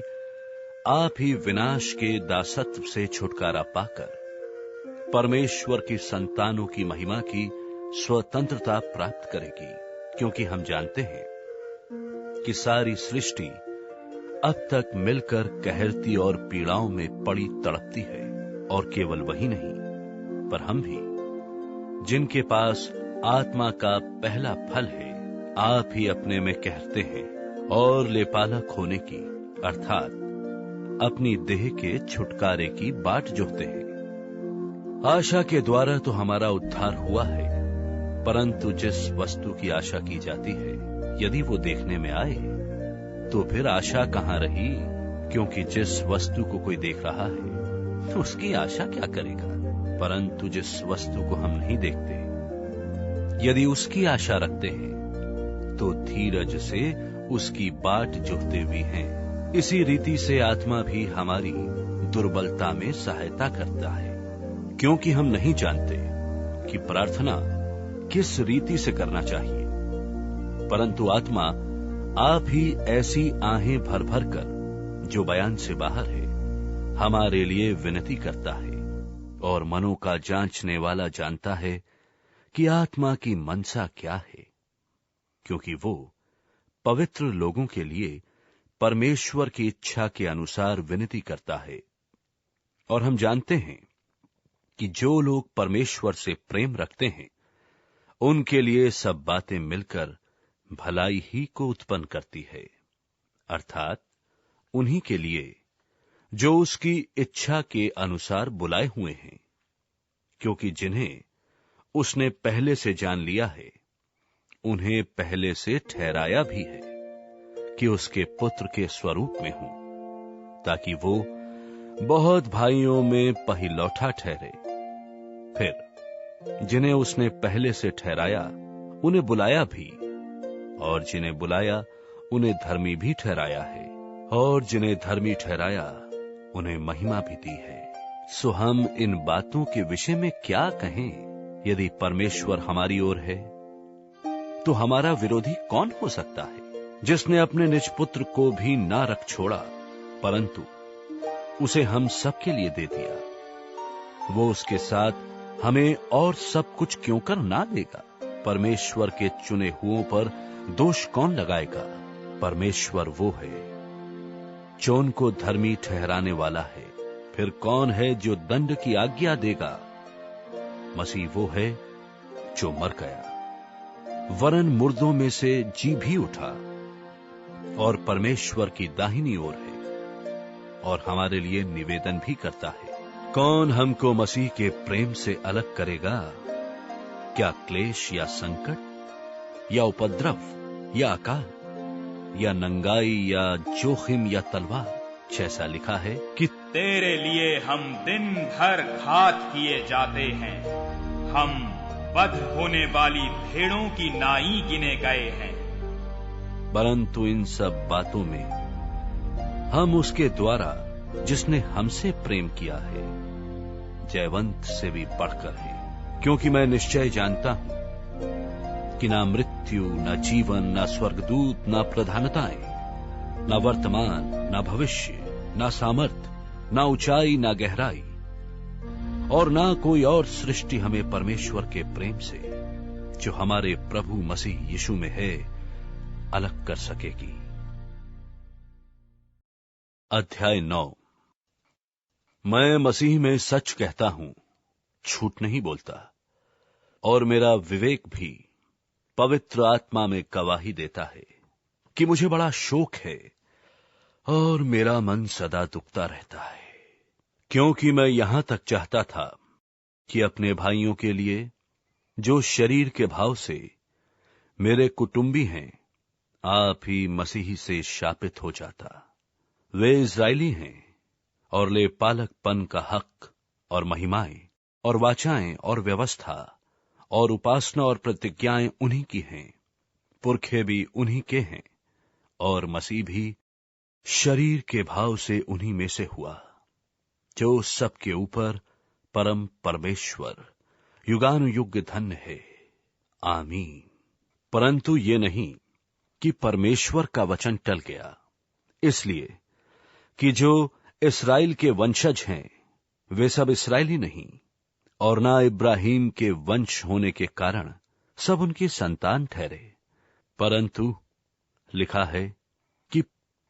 आप ही विनाश के दासत्व से छुटकारा पाकर परमेश्वर की संतानों की महिमा की स्वतंत्रता प्राप्त करेगी। क्योंकि हम जानते हैं कि सारी सृष्टि अब तक मिलकर कहरती और पीड़ाओं में पड़ी तड़पती है, और केवल वही नहीं पर हम भी, जिनके पास आत्मा का पहला फल है, आप ही अपने में कहते हैं और लेपालक होने की अर्थात अपनी देह के छुटकारे की बाट जोहते हैं। आशा के द्वारा तो हमारा उद्धार हुआ है, परंतु जिस वस्तु की आशा की जाती है यदि वो देखने में आए तो फिर आशा कहां रही, क्योंकि जिस वस्तु को कोई देख रहा है तो उसकी आशा क्या करेगा। परंतु जिस वस्तु को हम नहीं देखते यदि उसकी आशा रखते हैं तो धीरज से उसकी बाट जोहते भी हैं। इसी रीति से आत्मा भी हमारी दुर्बलता में सहायता करता है, क्योंकि हम नहीं जानते कि प्रार्थना किस रीति से करना चाहिए, परंतु आत्मा आप ही ऐसी आहें भर भर कर जो बयान से बाहर है हमारे लिए विनती करता है। और मनों का जांचने वाला जानता है कि आत्मा की मनसा क्या है, क्योंकि वो पवित्र लोगों के लिए परमेश्वर की इच्छा के अनुसार विनती करता है। और हम जानते हैं कि जो लोग परमेश्वर से प्रेम रखते हैं उनके लिए सब बातें मिलकर भलाई ही को उत्पन्न करती है, अर्थात उन्हीं के लिए जो उसकी इच्छा के अनुसार बुलाए हुए हैं। क्योंकि जिन्हें उसने पहले से जान लिया है उन्हें पहले से ठहराया भी है कि उसके पुत्र के स्वरूप में हूं, ताकि वो बहुत भाइयों में पहिलौठा ठहरे। फिर जिन्हें उसने पहले से ठहराया उन्हें बुलाया भी, और जिन्हें बुलाया उन्हें धर्मी भी ठहराया है, और जिन्हें धर्मी ठहराया उन्हें महिमा भी दी है। सो हम इन बातों के विषय में क्या कहें? यदि परमेश्वर हमारी ओर है तो हमारा विरोधी कौन हो सकता है? जिसने अपने निज पुत्र को भी ना रख छोड़ा, परंतु उसे हम सबके लिए दे दिया, वो उसके साथ हमें और सब कुछ क्यों कर ना देगा? परमेश्वर के चुने हुओं पर दोष कौन लगाएगा? परमेश्वर वो है जो उनको धर्मी ठहराने वाला है। फिर कौन है जो दंड की आज्ञा देगा? मसीह वो है जो मर गया, वरन मुर्दों में से जी भी उठा, और परमेश्वर की दाहिनी ओर है, और हमारे लिए निवेदन भी करता है। कौन हमको मसीह के प्रेम से अलग करेगा? क्या क्लेश या संकट या उपद्रव या अकाल या नंगाई या जोखिम या तलवार? जैसा लिखा है कि तेरे लिए हम दिन भर घात किए जाते हैं, हम वध होने वाली भेड़ों की नाई गिने गए हैं। परंतु इन सब बातों में हम उसके द्वारा जिसने हमसे प्रेम किया है जयवंत से भी बढ़कर है। क्योंकि मैं निश्चय जानता हूं कि ना मृत्यु, ना जीवन, ना स्वर्गदूत, ना प्रधानताएं, ना वर्तमान, ना भविष्य, ना सामर्थ, ना ऊंचाई, ना गहराई, और ना कोई और सृष्टि हमें परमेश्वर के प्रेम से जो हमारे प्रभु मसीह यीशु में है अलग कर सकेगी। अध्याय 9। मैं मसीह में सच कहता हूं, झूठ नहीं बोलता, और मेरा विवेक भी पवित्र आत्मा में गवाही देता है कि मुझे बड़ा शोक है और मेरा मन सदा दुखता रहता है, क्योंकि मैं यहां तक चाहता था कि अपने भाइयों के लिए जो शरीर के भाव से मेरे कुटुंबी हैं, आप ही मसीही से शापित हो जाता। वे इस्राएली हैं और ले पालकपन का हक और महिमाएं और वाचाएं और व्यवस्था और उपासना और प्रतिज्ञाएं उन्हीं की हैं, पुरखे भी उन्हीं के हैं, और मसीह भी शरीर के भाव से उन्हीं में से हुआ, जो सबके ऊपर परम परमेश्वर युगानुयुग धन्य है। आमीन। परंतु ये नहीं कि परमेश्वर का वचन टल गया, इसलिए कि जो इस्राएल के वंशज हैं वे सब इस्राएली नहीं, और ना इब्राहिम के वंश होने के कारण सब उनकी संतान ठहरे, परंतु लिखा है कि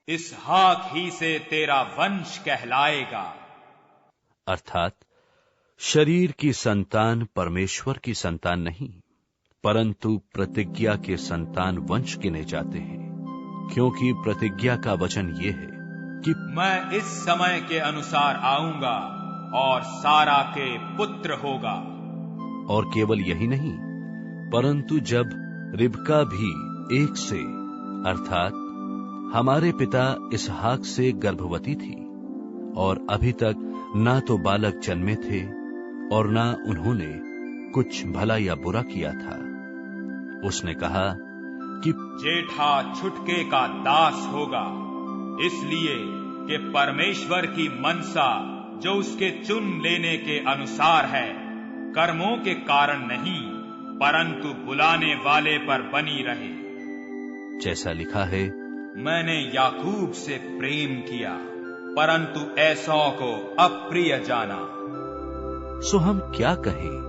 इसहाक ही से तेरा वंश कहलाएगा। अर्थात शरीर की संतान परमेश्वर की संतान नहीं, परंतु प्रतिज्ञा के संतान वंश गिने जाते हैं, क्योंकि प्रतिज्ञा का वचन ये है कि मैं इस समय के अनुसार आऊंगा और सारा के पुत्र होगा। और केवल यही नहीं, परंतु जब रिबका भी एक से अर्थात हमारे पिता इसहाक से गर्भवती थी, और अभी तक ना तो बालक जन्मे थे और ना उन्होंने कुछ भला या बुरा किया था, उसने कहा कि जेठा छुटके का दास होगा, इसलिए कि परमेश्वर की मनसा जो उसके चुन लेने के अनुसार है, कर्मों के कारण नहीं परंतु बुलाने वाले पर बनी रहे। जैसा लिखा है, मैंने याकूब से प्रेम किया परंतु एसाव को अप्रिय जाना। सो हम क्या कहें?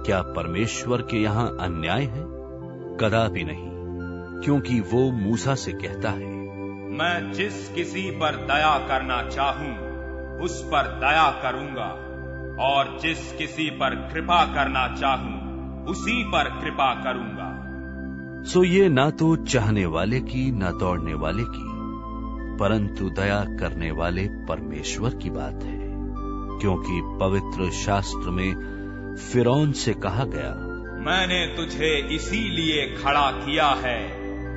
क्या परमेश्वर के यहां अन्याय है? कदापि नहीं, क्योंकि वो मूसा से कहता है, मैं जिस किसी पर दया करना चाहूं उस पर दया करूंगा, और जिस किसी पर कृपा करना चाहूं उसी पर कृपा करूंगा। सो ये ना तो चाहने वाले की ना दौड़ने वाले की, परंतु दया करने वाले परमेश्वर की बात है, क्योंकि पवित्र शास्त्र में फिरौन से कहा गया, मैंने तुझे इसीलिए खड़ा किया है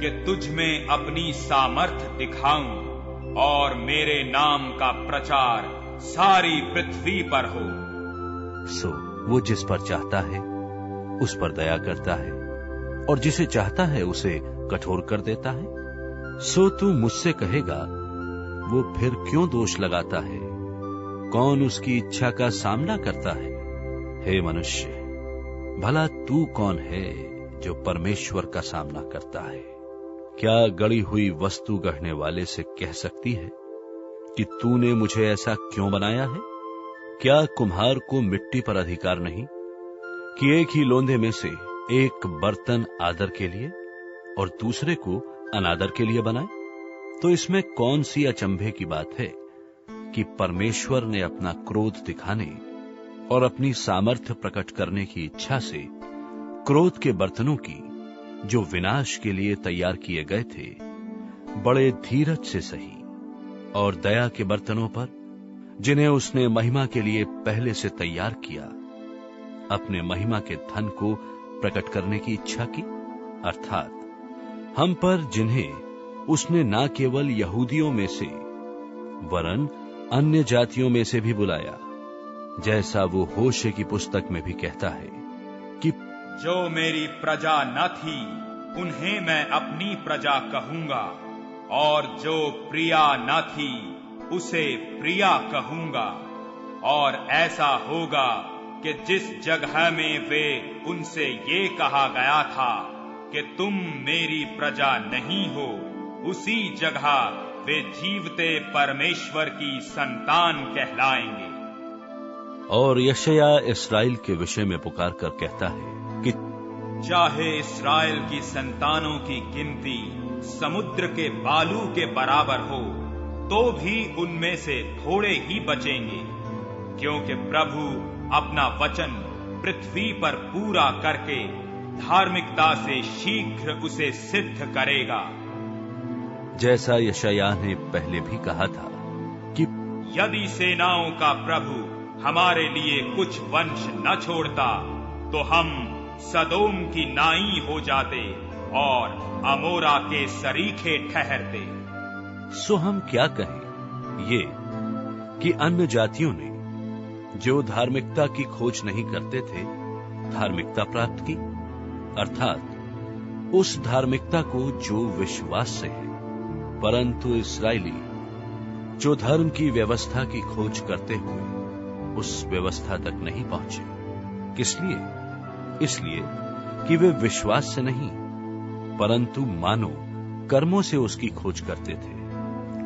कि तुझ में अपनी सामर्थ्य दिखाऊं और मेरे नाम का प्रचार सारी पृथ्वी पर हो। सो वो जिस पर चाहता है उस पर दया करता है और जिसे चाहता है उसे कठोर कर देता है। सो तू मुझसे कहेगा, वो फिर क्यों दोष लगाता है? कौन उसकी इच्छा का सामना करता है? हे मनुष्य, भला तू कौन है जो परमेश्वर का सामना करता है? क्या गढ़ी हुई वस्तु गढ़ने वाले से कह सकती है कि तूने मुझे ऐसा क्यों बनाया है? क्या कुम्हार को मिट्टी पर अधिकार नहीं कि एक ही लोंदे में से एक बर्तन आदर के लिए और दूसरे को अनादर के लिए बनाए? तो इसमें कौन सी अचंभे की बात है कि परमेश्वर ने अपना क्रोध दिखाने और अपनी सामर्थ्य प्रकट करने की इच्छा से क्रोध के बर्तनों की, जो विनाश के लिए तैयार किए गए थे, बड़े धीरज से सही, और दया के बर्तनों पर, जिन्हें उसने महिमा के लिए पहले से तैयार किया, अपने महिमा के धन को प्रकट करने की इच्छा की, अर्थात हम पर, जिन्हें उसने ना केवल यहूदियों में से वरन अन्य जातियों में से भी बुलाया, जैसा वो होशे की पुस्तक में भी कहता है कि जो मेरी प्रजा न थी उन्हें मैं अपनी प्रजा कहूंगा, और जो प्रिया न थी उसे प्रिया कहूंगा। और ऐसा होगा कि जिस जगह में वे उनसे ये कहा गया था कि तुम मेरी प्रजा नहीं हो, उसी जगह वे जीवते परमेश्वर की संतान कहलाएंगे। और यशायाह इस्राएल के विषय में पुकार कर कहता है कि चाहे इस्राएल की संतानों की गिनती समुद्र के बालू के बराबर हो, तो भी उनमें से थोड़े ही बचेंगे, क्योंकि प्रभु अपना वचन पृथ्वी पर पूरा करके धार्मिकता से शीघ्र उसे सिद्ध करेगा। जैसा यशायाह ने पहले भी कहा था कि यदि सेनाओं का प्रभु हमारे लिए कुछ वंश न छोड़ता, तो हम सदोम की नाई हो जाते और अमोरा के सरीखे ठहरते। सो हम क्या कहें ये कि अन्य जातियों ने, जो धार्मिकता की खोज नहीं करते थे, धार्मिकता प्राप्त की, अर्थात उस धार्मिकता को जो विश्वास से है। परंतु इस्राएली, जो धर्म की व्यवस्था की खोज करते हुए उस व्यवस्था तक नहीं पहुंचे, किस लिए? इसलिए कि वे विश्वास से नहीं, परंतु मानो कर्मों से उसकी खोज करते थे।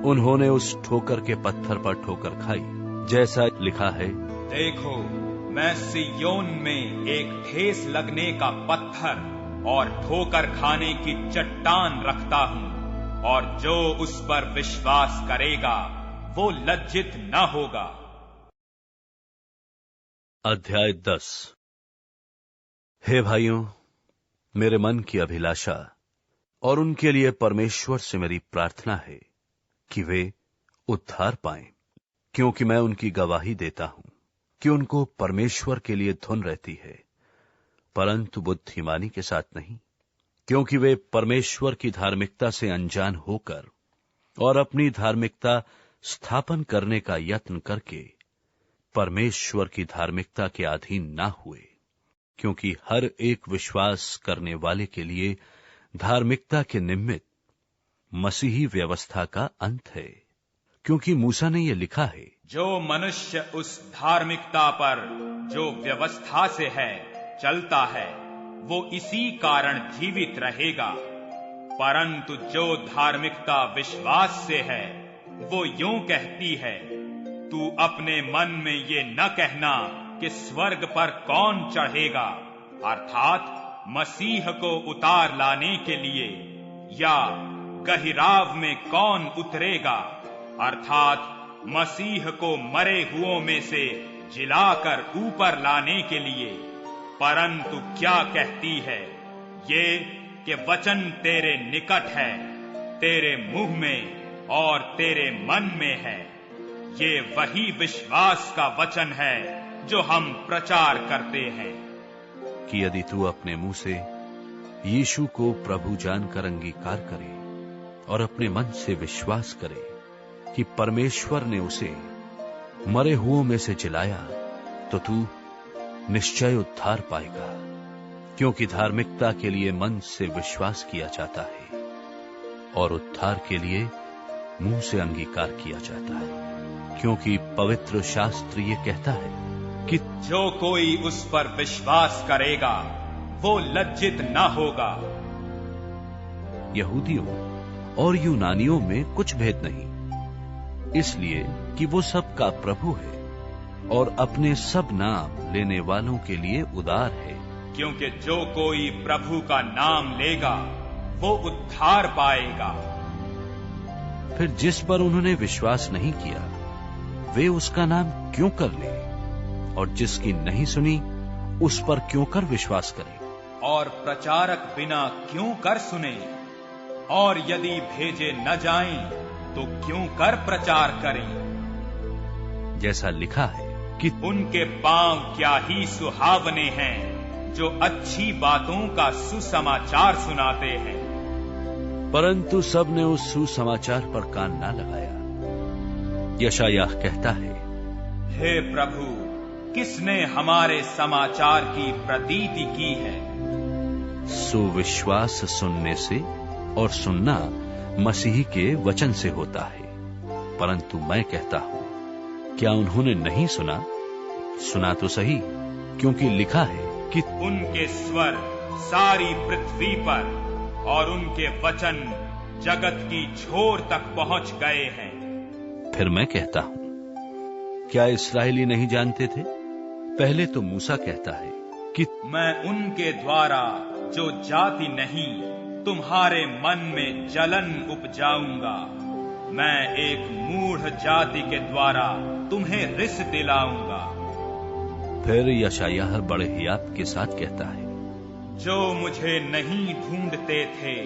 उन्होंने उस ठोकर के पत्थर पर ठोकर खाई, जैसा लिखा है, देखो मैं सिय्योन में एक ठेस लगने का पत्थर और ठोकर खाने की चट्टान रखता हूं, और जो उस पर विश्वास करेगा वो लज्जित न होगा। अध्याय 10। हे भाइयों, मेरे मन की अभिलाषा और उनके लिए परमेश्वर से मेरी प्रार्थना है कि वे उद्धार पाएं, क्योंकि मैं उनकी गवाही देता हूं कि उनको परमेश्वर के लिए धुन रहती है, परंतु बुद्धिमानी के साथ नहीं, क्योंकि वे परमेश्वर की धार्मिकता से अनजान होकर और अपनी धार्मिकता स्थापन करने का यत्न करके परमेश्वर की धार्मिकता के अधीन ना हुए। क्योंकि हर एक विश्वास करने वाले के लिए धार्मिकता के निमित्त मसीही व्यवस्था का अंत है, क्योंकि मूसा ने यह लिखा है, जो मनुष्य उस धार्मिकता पर जो व्यवस्था से है चलता है, वो इसी कारण जीवित रहेगा। परंतु जो धार्मिकता विश्वास से है, वो यूं कहती है, तू अपने मन में ये न कहना कि स्वर्ग पर कौन चढ़ेगा, अर्थात मसीह को उतार लाने के लिए, या गहिराव में कौन उतरेगा, अर्थात मसीह को मरे हुओं में से जिलाकर ऊपर लाने के लिए। परंतु क्या कहती है ये कि वचन तेरे निकट है, तेरे मुंह में और तेरे मन में है। ये वही विश्वास का वचन है जो हम प्रचार करते हैं कि यदि तू अपने मुंह से यीशु को प्रभु जानकर अंगीकार करे और अपने मन से विश्वास करे कि परमेश्वर ने उसे मरे हुओं में से जिलाया, तो तू निश्चय उद्धार पाएगा, क्योंकि धार्मिकता के लिए मन से विश्वास किया जाता है और उद्धार के लिए मुंह से अंगीकार किया जाता है। क्योंकि पवित्र शास्त्र ये कहता है कि जो कोई उस पर विश्वास करेगा वो लज्जित न होगा। यहूदियों और यूनानियों में कुछ भेद नहीं, इसलिए कि वो सबका प्रभु है और अपने सब नाम लेने वालों के लिए उदार है। क्योंकि जो कोई प्रभु का नाम लेगा वो उद्धार पाएगा। फिर जिस पर उन्होंने विश्वास नहीं किया वे उसका नाम क्यों कर ले, और जिसकी नहीं सुनी उस पर क्यों कर विश्वास करें। और प्रचारक बिना क्यों कर सुने, और यदि भेजे न जाएं तो क्यों कर प्रचार करें। जैसा लिखा है कि उनके पांव क्या ही सुहावने हैं जो अच्छी बातों का सुसमाचार सुनाते हैं। परंतु सब ने उस सुसमाचार पर कान ना लगाया। यशायाह कहता है, हे प्रभु, किसने हमारे समाचार की प्रतीति की है। सुविश्वास सुनने से और सुनना मसीह के वचन से होता है। परंतु मैं कहता हूं, क्या उन्होंने नहीं सुना? सुना तो सही, क्योंकि लिखा है कि उनके स्वर सारी पृथ्वी पर और उनके वचन जगत की छोर तक पहुंच गए हैं। फिर मैं कहता हूं, क्या इस्राएली नहीं जानते थे? पहले तो मूसा कहता है कि मैं उनके द्वारा जो जाति नहीं तुम्हारे मन में जलन उपजाऊंगा, मैं एक मूढ़ जाति के द्वारा तुम्हें रिस दिलाऊंगा। फिर यशायाह बड़े हियाव के साथ कहता है, जो मुझे नहीं ढूंढते थे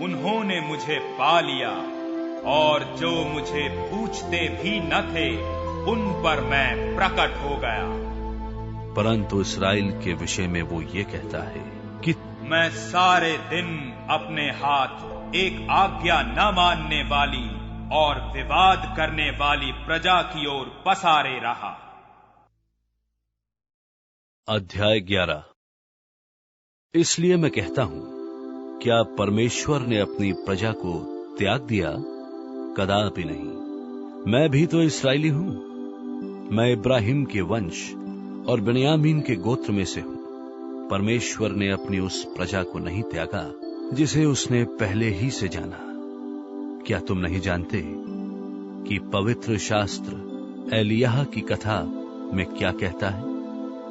उन्होंने मुझे पा लिया, और जो मुझे पूछते भी न थे उन पर मैं प्रकट हो गया। परंतु इस्राएल के विषय में वो ये कहता है कि मैं सारे दिन अपने हाथ एक आज्ञा न मानने वाली और विवाद करने वाली प्रजा की ओर पसारे रहा। अध्याय 11। इसलिए मैं कहता हूं, क्या परमेश्वर ने अपनी प्रजा को त्याग दिया? कदापि नहीं। मैं भी तो इस्राएली हूं। मैं इब्राहिम के वंश और बिन्यामीन के गोत्र में से हूं। परमेश्वर ने अपनी उस प्रजा को नहीं त्यागा जिसे उसने पहले ही से जाना। क्या तुम नहीं जानते कि पवित्र शास्त्र एलिय्याह की कथा में क्या कहता है?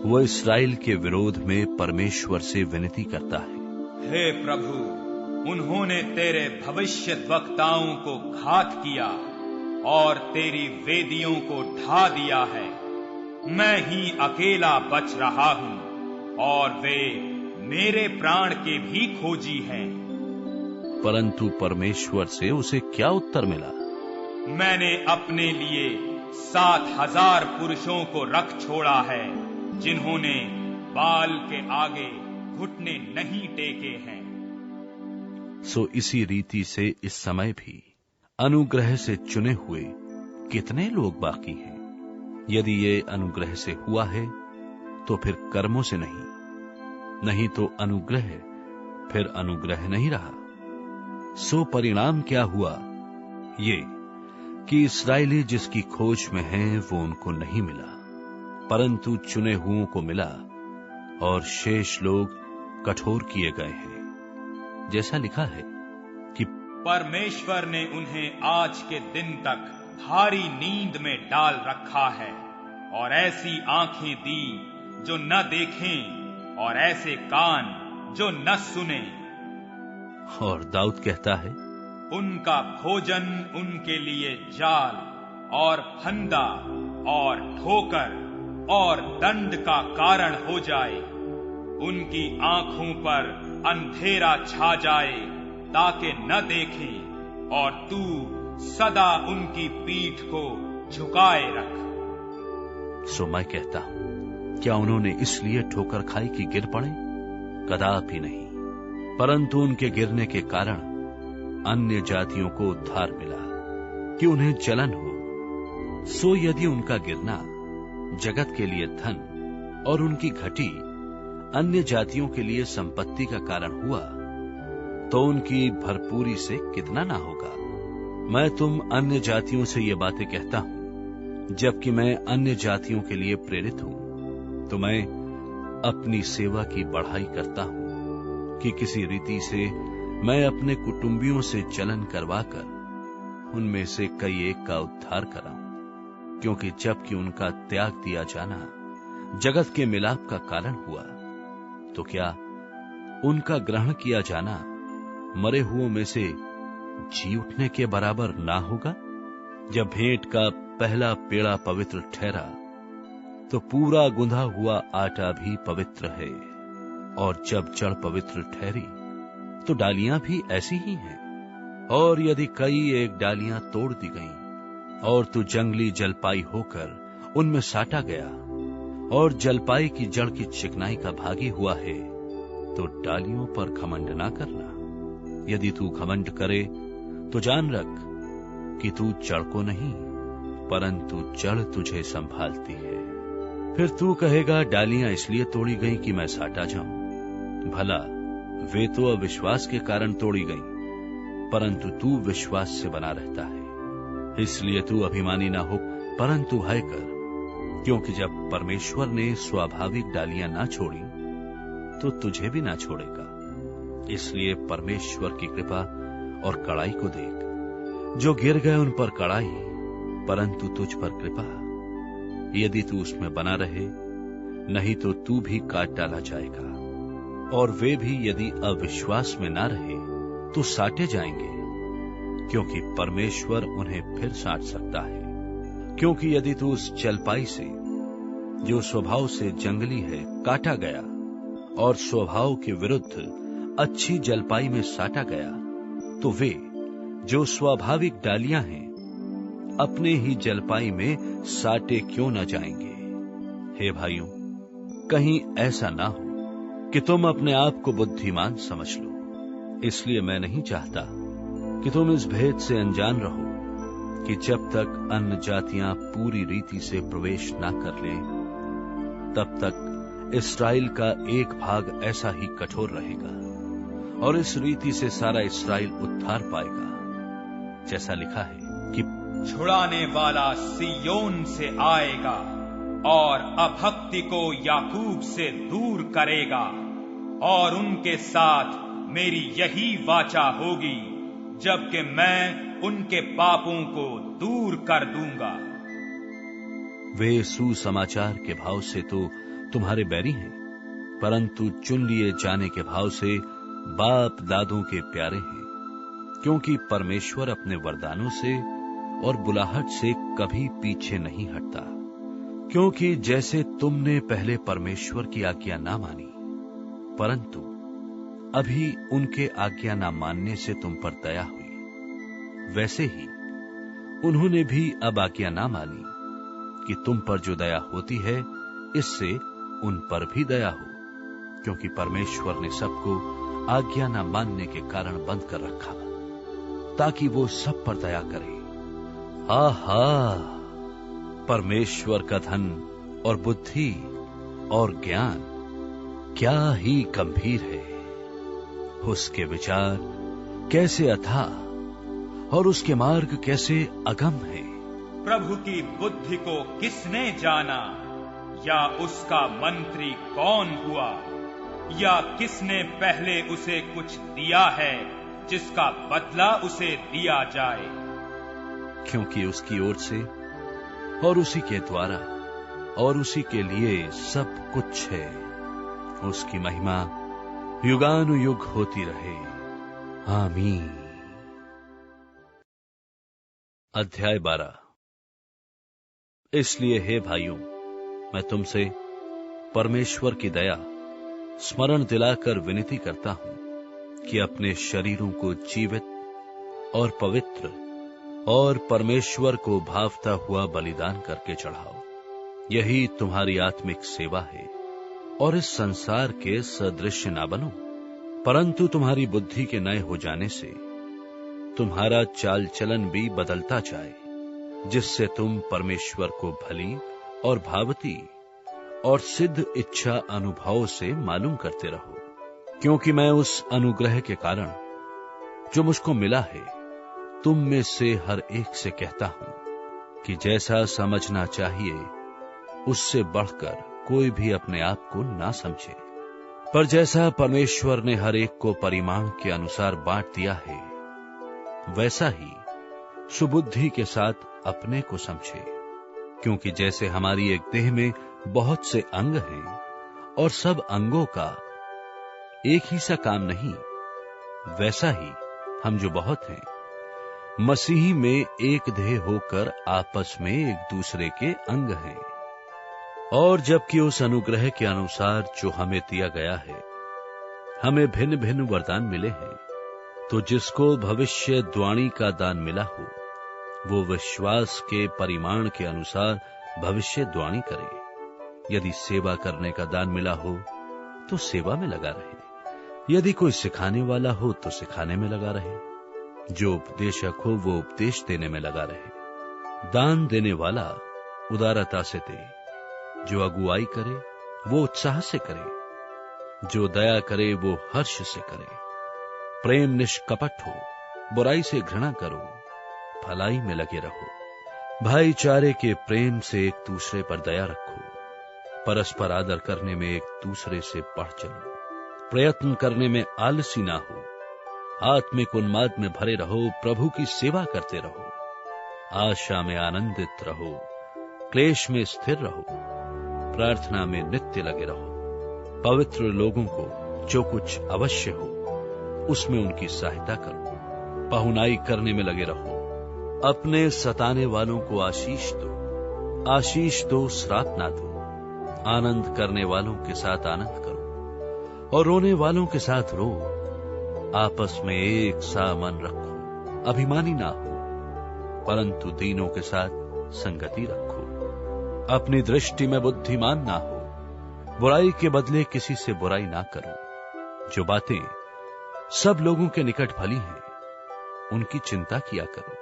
वह इस्राएल के विरोध में परमेश्वर से विनती करता है, हे प्रभु, उन्होंने तेरे भविष्यद्वक्ताओं को घात किया और तेरी वेदियों को ढा दिया है। मैं ही अकेला बच रहा हूं और वे मेरे प्राण के भी खोजी हैं। परंतु परमेश्वर से उसे क्या उत्तर मिला? मैंने अपने लिए 7,000 पुरुषों को रख छोड़ा है जिन्होंने बाल के आगे घुटने नहीं टेके हैं। सो इसी रीति से इस समय भी अनुग्रह से चुने हुए कितने लोग बाकी हैं? यदि ये अनुग्रह से हुआ है तो फिर कर्मों से नहीं तो अनुग्रह फिर अनुग्रह नहीं रहा। सो परिणाम क्या हुआ? ये कि इस्राएली जिसकी खोज में हैं वो उनको नहीं मिला, परंतु चुने हुओं को मिला, और शेष लोग कठोर किए गए हैं। जैसा लिखा है कि परमेश्वर ने उन्हें आज के दिन तक भारी नींद में डाल रखा है, और ऐसी आंखें दी जो न देखें और ऐसे कान जो न सुने। और दाऊद कहता है, उनका भोजन उनके लिए जाल और फंदा और ठोकर और दंड का कारण हो जाए। उनकी आंखों पर अंधेरा छा जाए ताकि न देखें, और तू सदा उनकी पीठ को झुकाए रख। सो मैं कहता हूं, क्या उन्होंने इसलिए ठोकर खाई कि गिर पड़े? कदापि नहीं। परंतु उनके गिरने के कारण अन्य जातियों को उद्धार मिला कि उन्हें जलन हो। सो यदि उनका गिरना जगत के लिए धन और उनकी घटी अन्य जातियों के लिए संपत्ति का कारण हुआ, तो उनकी भरपूरी से कितना ना होगा। मैं तुम अन्य जातियों से ये बातें कहता हूं, जबकि मैं अन्य जातियों के लिए प्रेरित हूं, तो मैं अपनी सेवा की बढ़ाई करता हूं कि किसी रीति से मैं अपने कुटुंबियों से जलन करवाकर उनमें से कई एक का उद्धार कराऊं, क्योंकि जबकि उनका त्याग दिया जाना जगत के मिलाप का कारण हुआ, तो क्या उनका ग्रहण किया जाना मरे हुओं में से जी उठने के बराबर ना होगा? जब भेंट का पहला पेड़ा पवित्र ठहरा, तो पूरा गुंधा हुआ आटा भी पवित्र है, और जब जड़ पवित्र ठहरी, तो डालियां भी ऐसी ही हैं। और यदि कई एक डालियां तोड़ दी गईं, और तू जंगली जलपाई होकर उनमें साटा गया, और जलपाई की जड़ की चिकनाई का भागी हुआ है, तो डालियों पर घमंड ना करना। यदि तू घमंड करे, तो जान रख कि तू जड़ को नहीं, परंतु जड़ तुझे संभालती है। फिर तू कहेगा, डालियां इसलिए तोड़ी गई कि मैं साटा जाऊं। भला वे तो अविश्वास के कारण तोड़ी गईं, परंतु तू विश्वास से बना रहता है। इसलिए तू अभिमानी ना हो, परंतु भय कर, क्योंकि जब परमेश्वर ने स्वाभाविक डालियां ना छोड़ी, तो तुझे भी ना छोड़ेगा। इसलिए परमेश्वर की कृपा और कड़ाई को देख। जो गिर गए उन पर कड़ाई, परंतु तुझ पर कृपा। यदि तू उसमें बना रहे, नहीं तो तू भी काट डाला जाएगा। और वे भी यदि अविश्वास में ना रहे, तो साटे जाएंगे, क्योंकि परमेश्वर उन्हें फिर साट सकता है। क्योंकि यदि तू उस जलपाई से, जो स्वभाव से जंगली है, काटा गया और स्वभाव के विरुद्ध अच्छी जलपाई में साटा गया, तो वे जो स्वाभाविक डालियां हैं, अपने ही जलपाई में साटे क्यों न जाएंगे। हे भाइयों, कहीं ऐसा ना हो कि तुम अपने आप को बुद्धिमान समझ लो। इसलिए मैं नहीं चाहता कि तुम इस भेद से अनजान रहो कि जब तक अन्य जातियां पूरी रीति से प्रवेश ना कर लें, तब तक इस्राएल का एक भाग ऐसा ही कठोर रहेगा, और इस रीति से सारा इस्राएल उद्धार पाएगा। जैसा लिखा है कि छुड़ाने वाला सिय्योन से आएगा और अभक्ति को याकूब से दूर करेगा, और उनके साथ मेरी यही वाचा होगी, जबकि मैं उनके पापों को दूर कर दूंगा। वे सुसमाचार के भाव से तो तुम्हारे बैरी हैं, परंतु चुन लिए जाने के भाव से बाप दादों के प्यारे हैं, क्योंकि परमेश्वर अपने वरदानों से और बुलाहट से कभी पीछे नहीं हटता। क्योंकि जैसे तुमने पहले परमेश्वर की आज्ञा ना मानी, परंतु अभी उनके आज्ञा ना मानने से तुम पर दया हुई, वैसे ही उन्होंने भी अब आज्ञा ना मानी कि तुम पर जो दया होती है, इससे उन पर भी दया हो, क्योंकि परमेश्वर ने सबको आज्ञा ना मानने के कारण बंद कर रखा, ताकि वो सब पर दया करे। आहा, परमेश्वर का धन और बुद्धि और ज्ञान क्या ही गंभीर है। उसके विचार कैसे अथाह और उसके मार्ग कैसे अगम है। प्रभु की बुद्धि को किसने जाना, या उसका मंत्री कौन हुआ, या किसने पहले उसे कुछ दिया है जिसका बदला उसे दिया जाए। क्योंकि उसकी ओर से और उसी के द्वारा और उसी के लिए सब कुछ है। उसकी महिमा युगानुयुग होती रहे। आमीन। अध्याय 12। इसलिए हे भाइयों, मैं तुमसे परमेश्वर की दया स्मरण दिलाकर विनती करता हूं कि अपने शरीरों को जीवित और पवित्र और परमेश्वर को भावता हुआ बलिदान करके चढ़ाओ। यही तुम्हारी आत्मिक सेवा है, और इस संसार के सदृश ना बनो, परंतु तुम्हारी बुद्धि के नए हो जाने से तुम्हारा चाल चलन भी बदलता जाए, जिससे तुम परमेश्वर को भली और भावती और सिद्ध इच्छा अनुभव से मालूम करते रहो। क्योंकि मैं उस अनुग्रह के कारण जो मुझको मिला है तुम में से हर एक से कहता हूं कि जैसा समझना चाहिए उससे बढ़कर कोई भी अपने आप को ना समझे, पर जैसा परमेश्वर ने हर एक को परिमाण के अनुसार बांट दिया है वैसा ही सुबुद्धि के साथ अपने को समझे। क्योंकि जैसे हमारी एक देह में बहुत से अंग हैं और सब अंगों का एक ही सा काम नहीं, वैसा ही हम जो बहुत हैं मसीह में एक देह होकर आपस में एक दूसरे के अंग हैं। और जबकि उस अनुग्रह के अनुसार जो हमें दिया गया है हमें भिन्न भिन्न वरदान मिले हैं, तो जिसको भविष्यद्वाणी का दान मिला हो वो विश्वास के परिमाण के अनुसार भविष्यद्वाणी करे। यदि सेवा करने का दान मिला हो तो सेवा में लगा रहे, यदि कोई सिखाने वाला हो तो सिखाने में लगा रहे, जो उपदेशक हो वो उपदेश देने में लगा रहे। दान देने वाला उदारता से दे, जो अगुवाई करे वो उत्साह से करे, जो दया करे वो हर्ष से करे। प्रेम निष्कपट हो, बुराई से घृणा करो, भलाई में लगे रहो। भाईचारे के प्रेम से एक दूसरे पर दया रखो, परस्पर आदर करने में एक दूसरे से बढ़ चलो, प्रयत्न करने में आलसी ना हो, आत्मिक उन्माद में भरे रहो, प्रभु की सेवा करते रहो, आशा में आनंदित रहो, क्लेश में स्थिर रहो, प्रार्थना में नित्य लगे रहो। पवित्र लोगों को जो कुछ अवश्य हो उसमें उनकी सहायता करो, पहुनाई करने में लगे रहो, अपने सताने वालों को आशीष दो श्राप ना दो, आनंद करने वालों के साथ आनंद करो और रोने वालों के साथ रो, आपस में एक सा मन रखो, अभिमानी ना हो परंतु दीनों के साथ संगति रखो, अपनी दृष्टि में बुद्धिमान ना हो, बुराई के बदले किसी से बुराई ना करो। जो बातें सब लोगों के निकट भली हैं उनकी चिंता किया करो।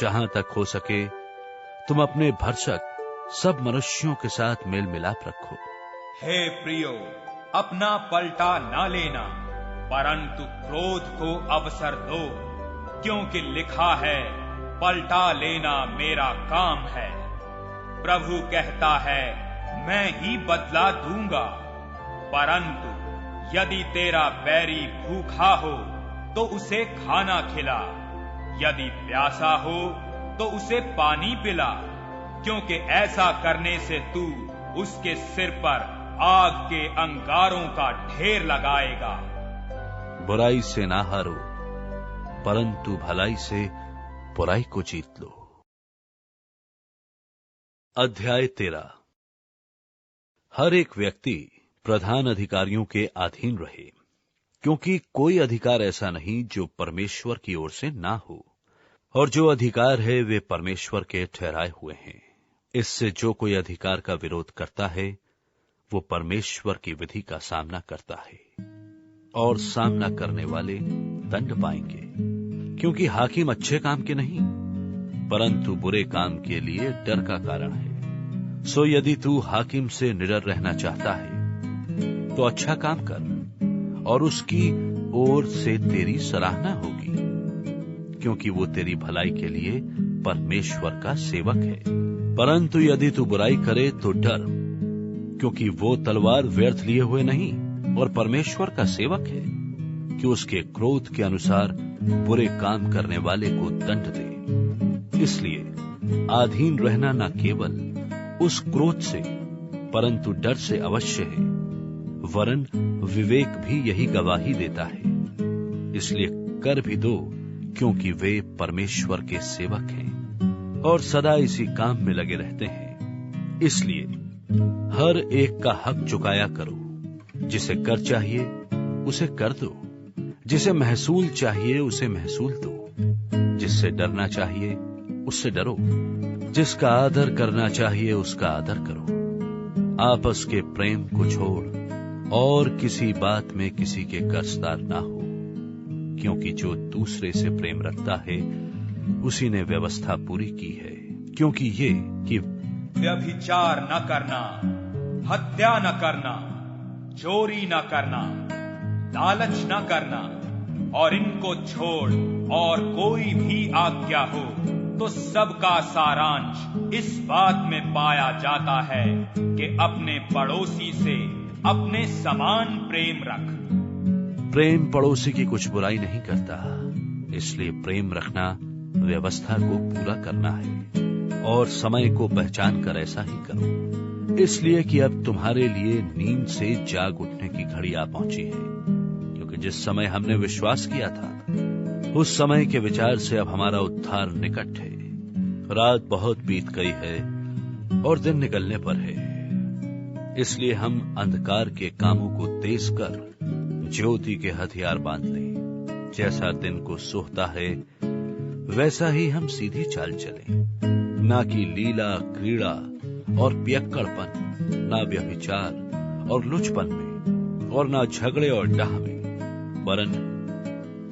जहां तक हो सके तुम अपने भरसक सब मनुष्यों के साथ मेल मिलाप रखो। हे प्रियो, अपना पलटा ना लेना, परंतु क्रोध को अवसर दो, क्योंकि लिखा है पलटा लेना मेरा काम है। प्रभु कहता है मैं ही बदला दूंगा। परंतु यदि तेरा बैरी भूखा हो तो उसे खाना खिला, यदि प्यासा हो तो उसे पानी पिला, क्योंकि ऐसा करने से तू उसके सिर पर आग के अंगारों का ढेर लगाएगा। बुराई से ना हारो, परंतु भलाई से बुराई को जीत लो। अध्याय 13। हर एक व्यक्ति प्रधान अधिकारियों के अधीन रहे, क्योंकि कोई अधिकार ऐसा नहीं जो परमेश्वर की ओर से ना हो, और जो अधिकार है वे परमेश्वर के ठहराए हुए हैं। इससे जो कोई अधिकार का विरोध करता है वो परमेश्वर की विधि का सामना करता है, और सामना करने वाले दंड पाएंगे, क्योंकि हाकिम अच्छे काम के नहीं परंतु बुरे काम के लिए डर का कारण है। सो यदि तू हाकिम से निडर रहना चाहता है तो अच्छा काम कर, और उसकी ओर से तेरी सराहना होगी, क्योंकि वो तेरी भलाई के लिए परमेश्वर का सेवक है। परंतु यदि तू बुराई करे तो डर, क्योंकि वो तलवार व्यर्थ लिए हुए नहीं और परमेश्वर का सेवक है, कि उसके क्रोध के अनुसार बुरे काम करने वाले को दंड दे। इसलिए अधीन रहना न केवल उस क्रोध से परंतु डर से अवश्य है, वरन विवेक भी यही गवाही देता है। इसलिए कर भी दो, क्योंकि वे परमेश्वर के सेवक हैं और सदा इसी काम में लगे रहते हैं। इसलिए हर एक का हक चुकाया करो, जिसे कर चाहिए उसे कर दो, जिसे महसूल चाहिए उसे महसूल दो, जिससे डरना चाहिए उससे डरो, जिसका आदर करना चाहिए उसका आदर करो। आपस के प्रेम को छोड़ और किसी बात में किसी के कर्जदार ना हो, क्योंकि जो दूसरे से प्रेम रखता है उसी ने व्यवस्था पूरी की है। क्योंकि ये कि व्यभिचार न करना, हत्या न करना, चोरी न करना, लालच न करना, और इनको छोड़ और कोई भी आज्ञा हो तो सबका सारांश इस बात में पाया जाता है कि अपने पड़ोसी से अपने समान प्रेम रख। प्रेम पड़ोसी की कुछ बुराई नहीं करता, इसलिए प्रेम रखना व्यवस्था को पूरा करना है। और समय को पहचान कर ऐसा ही करो, इसलिए कि अब तुम्हारे लिए नींद से जाग उठने की घड़ी आ पहुंची है। क्योंकि जिस समय हमने विश्वास किया था उस समय के विचार से अब हमारा उद्धार निकट है। रात बहुत बीत गई है और दिन निकलने पर है, इसलिए हम अंधकार के कामों को तेज कर ज्योति के हथियार बांध लें। जैसा दिन को सोहता है वैसा ही हम सीधी चाल चलें, ना कि लीला क्रीड़ा और पियक्कड़पन, ना व्यभिचार और लुचपन में, और ना झगड़े और डाह में, वरन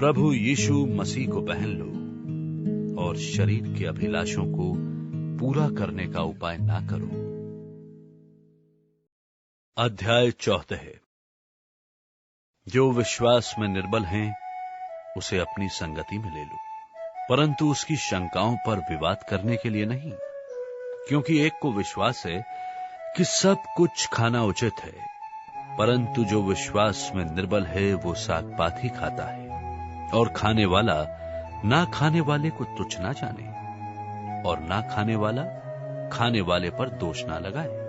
प्रभु यीशु मसीह को पहन लो और शरीर के अभिलाषों को पूरा करने का उपाय ना करो। अध्याय 14। जो विश्वास में निर्बल हैं उसे अपनी संगति में ले लो, परंतु उसकी शंकाओं पर विवाद करने के लिए नहीं। क्योंकि एक को विश्वास है कि सब कुछ खाना उचित है, परंतु जो विश्वास में निर्बल है वो साग पात ही खाता है, और खाने वाला ना खाने वाले को तुच्छ ना जाने, और ना खाने वाला खाने वाले पर दोष ना लगाए,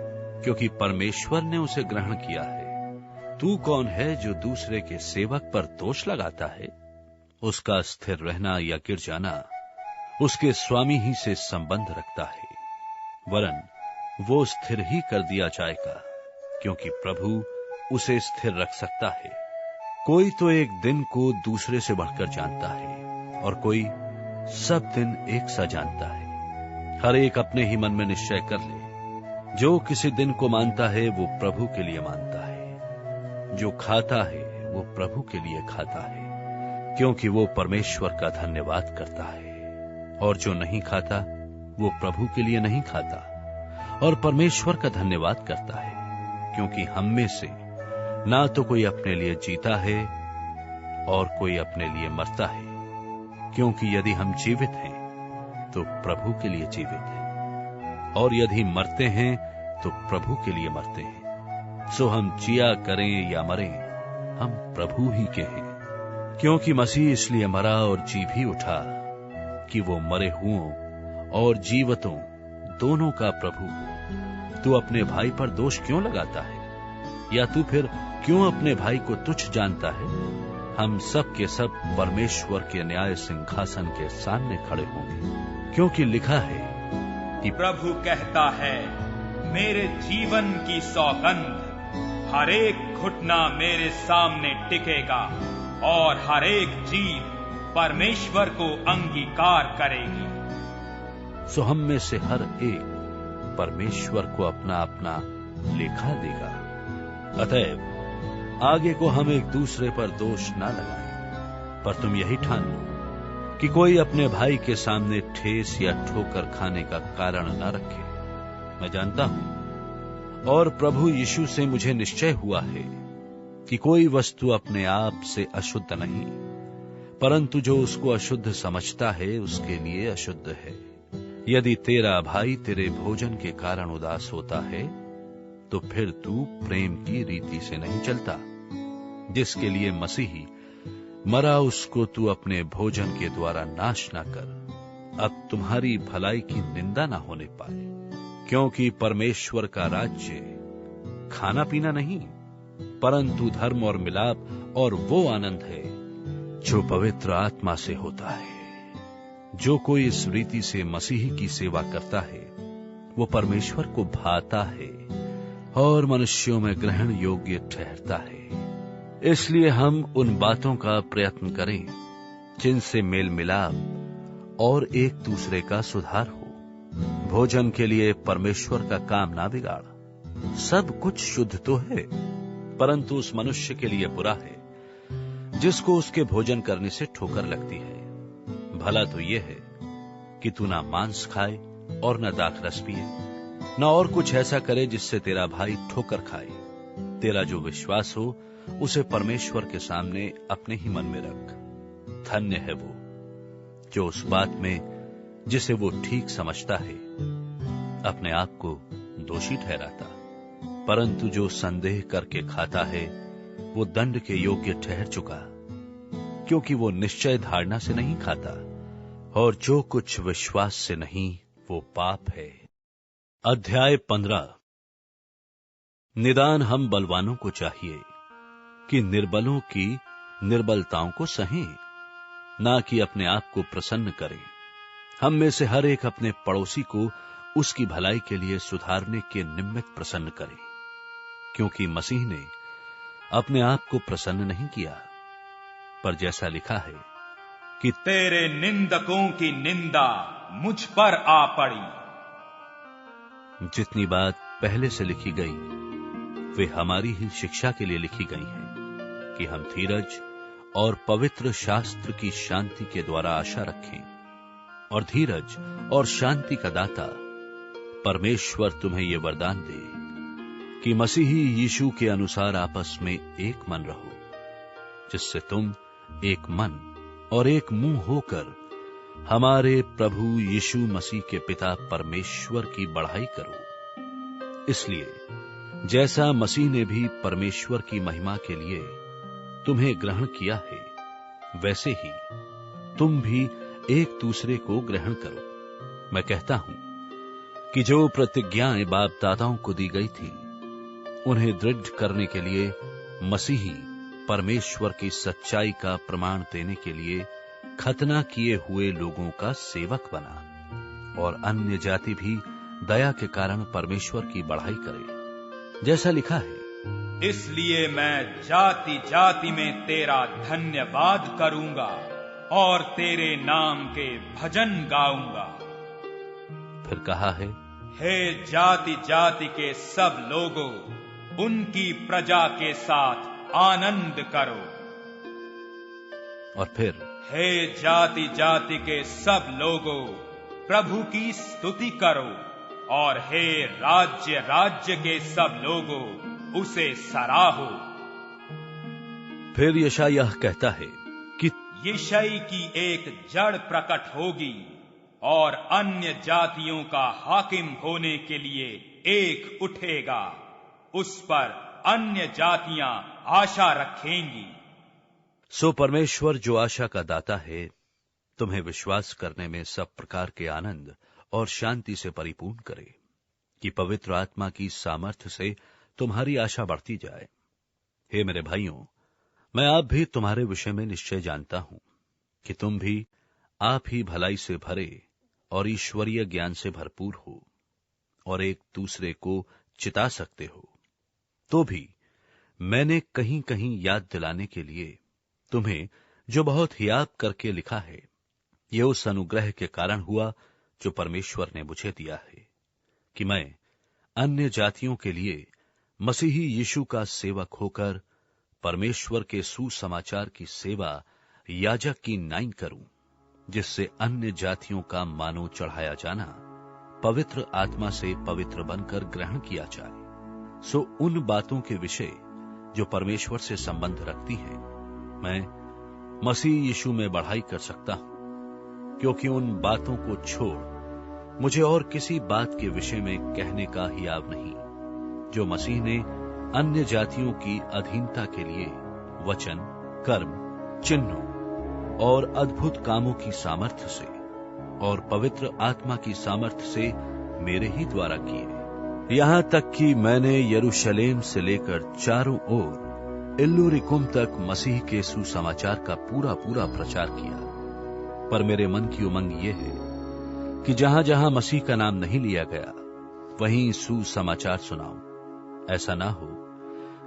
क्योंकि परमेश्वर ने उसे ग्रहण किया है। तू कौन है जो दूसरे के सेवक पर दोष लगाता है? उसका स्थिर रहना या गिर जाना उसके स्वामी ही से संबंध रखता है, वरन वो स्थिर ही कर दिया जाएगा, क्योंकि प्रभु उसे स्थिर रख सकता है। कोई तो एक दिन को दूसरे से बढ़कर जानता है, और कोई सब दिन एक सा जानता है। हर एक अपने ही मन में निश्चय कर ले, जो किसी दिन को मानता है वो प्रभु के लिए मानता है, जो खाता है वो प्रभु के लिए खाता है, क्योंकि वो परमेश्वर का धन्यवाद करता है। और जो नहीं खाता वो प्रभु के लिए नहीं खाता और परमेश्वर का धन्यवाद करता है, क्योंकि हम में से ना तो कोई अपने लिए जीता है और कोई अपने लिए मरता है। क्योंकि यदि हम जीवित हैं तो प्रभु के लिए जीवित हैं, और यदि मरते हैं तो प्रभु के लिए मरते हैं। सो हम जिया करें या मरें, हम प्रभु ही के हैं। क्योंकि मसीह इसलिए मरा और जी भी उठा कि वो मरे हुओं और जीवतों दोनों का प्रभु हो। तू अपने भाई पर दोष क्यों लगाता है, या तू फिर क्यों अपने भाई को तुच्छ जानता है? हम सब के सब परमेश्वर के न्याय सिंहासन के सामने खड़े होंगे, क्योंकि लिखा है कि प्रभु कहता है, मेरे जीवन की सौगंध, हर एक घुटना मेरे सामने टिकेगा और हर एक जीभ परमेश्वर को अंगीकार करेगी। सो हम में से हर एक परमेश्वर को अपना अपना लेखा देगा। अतएव आगे को हम एक दूसरे पर दोष ना लगाएं, पर तुम यही ठान लो कि कोई अपने भाई के सामने ठेस या ठोकर खाने का कारण न रखे। मैं जानता हूं और प्रभु यीशु से मुझे निश्चय हुआ है कि कोई वस्तु अपने आप से अशुद्ध नहीं, परंतु जो उसको अशुद्ध समझता है उसके लिए अशुद्ध है। यदि तेरा भाई तेरे भोजन के कारण उदास होता है तो फिर तू प्रेम की रीति से नहीं चलता। जिसके लिए मसीही मरा उसको तू अपने भोजन के द्वारा नाश ना कर, अब तुम्हारी भलाई की निंदा ना होने पाए। क्योंकि परमेश्वर का राज्य खाना पीना नहीं, परंतु धर्म और मिलाप और वो आनंद है जो पवित्र आत्मा से होता है। जो कोई इस रीति से मसीह की सेवा करता है वो परमेश्वर को भाता है और मनुष्यों में ग्रहण योग्य ठहरता है। इसलिए हम उन बातों का प्रयत्न करें जिनसे मेल मिलाप और एक दूसरे का सुधार हो। भोजन के लिए परमेश्वर का काम ना बिगाड़। सब कुछ शुद्ध तो है, परंतु उस मनुष्य के लिए बुरा है जिसको उसके भोजन करने से ठोकर लगती है। भला तो यह है कि तू ना मांस खाए और न दाखरस पिए, न और कुछ ऐसा करे जिससे तेरा भाई ठोकर खाए। तेरा जो विश्वास हो उसे परमेश्वर के सामने अपने ही मन में रख। धन्य है वो जो उस बात में जिसे वो ठीक समझता है अपने आप को दोषी ठहराता, परंतु जो संदेह करके खाता है वो दंड के योग्य ठहर चुका, क्योंकि वो निश्चय धारणा से नहीं खाता, और जो कुछ विश्वास से नहीं वो पाप है। अध्याय 15। निदान हम बलवानों को चाहिए कि निर्बलों की निर्बलताओं को सहें, ना कि अपने आप को प्रसन्न करें। हम में से हर एक अपने पड़ोसी को उसकी भलाई के लिए सुधारने के निमित्त प्रसन्न करे, क्योंकि मसीह ने अपने आप को प्रसन्न नहीं किया, पर जैसा लिखा है कि तेरे निंदकों की निंदा मुझ पर आ पड़ी। जितनी बात पहले से लिखी गई वे हमारी ही शिक्षा के लिए लिखी गई हैं, कि हम धीरज और पवित्र शास्त्र की शांति के द्वारा आशा रखें। और धीरज और शांति का दाता परमेश्वर तुम्हें यह वरदान दे कि मसीही यीशु के अनुसार आपस में एक मन रहो, जिससे तुम एक मन और एक मुंह होकर हमारे प्रभु यीशु मसीह के पिता परमेश्वर की बढ़ाई करो। इसलिए जैसा मसीह ने भी परमेश्वर की महिमा के लिए तुम्हें ग्रहण किया है, वैसे ही तुम भी एक दूसरे को ग्रहण करो। मैं कहता हूं कि जो प्रतिज्ञाएं बाप दादाओं को दी गई थी, उन्हें दृढ़ करने के लिए मसीही परमेश्वर की सच्चाई का प्रमाण देने के लिए खतना किए हुए लोगों का सेवक बना, और अन्य जाति भी दया के कारण परमेश्वर की बढ़ाई करे। जैसा लिखा है, इसलिए मैं जाति जाति में तेरा धन्यवाद करूंगा और तेरे नाम के भजन गाऊंगा। फिर कहा है, हे जाति जाति के सब लोगों, उनकी प्रजा के साथ आनंद करो। और फिर, हे जाति जाति के सब लोगों, प्रभु की स्तुति करो, और हे राज्य राज्य के सब लोगों, उसे सराहो। फिर यशायाह कहता है कि यिशै की एक जड़ प्रकट होगी और अन्य जातियों का हाकिम होने के लिए एक उठेगा। उस पर अन्य जातियां आशा रखेंगी। सो परमेश्वर जो आशा का दाता है, तुम्हें विश्वास करने में सब प्रकार के आनंद और शांति से परिपूर्ण करे, कि पवित्र आत्मा की सामर्थ्य से तुम्हारी आशा बढ़ती जाए। हे मेरे भाइयों, मैं आप भी तुम्हारे विषय में निश्चय जानता हूं कि तुम भी आप ही भलाई से भरे और ईश्वरीय ज्ञान से भरपूर हो, और एक दूसरे को चिता सकते हो। तो भी मैंने कहीं कहीं याद दिलाने के लिए तुम्हें जो बहुत हियाब करके लिखा है, यह उस अनुग्रह के कारण हुआ जो परमेश्वर ने मुझे दिया है, कि मैं अन्य जातियों के लिए मसीही यीशु का सेवक होकर परमेश्वर के सुसमाचार की सेवा याजक की नाई करूं, जिससे अन्य जातियों का मानो चढ़ाया जाना पवित्र आत्मा से पवित्र बनकर ग्रहण किया जाए। सो उन बातों के विषय जो परमेश्वर से संबंध रखती हैं, मैं मसीह यीशु में बढ़ाई कर सकता हूं, क्योंकि उन बातों को छोड़ मुझे और किसी बात के विषय में कहने का हियाव नहीं, जो मसीह ने अन्य जातियों की अधीनता के लिए वचन, कर्म, चिन्हों और अद्भुत कामों की सामर्थ्य से और पवित्र आत्मा की सामर्थ्य से मेरे ही द्वारा किए। यहां तक कि मैंने यरूशलेम से लेकर चारों ओर इल्लुरिकुम तक मसीह के सुसमाचार का पूरा पूरा प्रचार किया। पर मेरे मन की उमंग यह है कि जहां जहां मसीह का नाम नहीं लिया गया, वहीं सुसमाचार सुनाऊं। ऐसा ना हो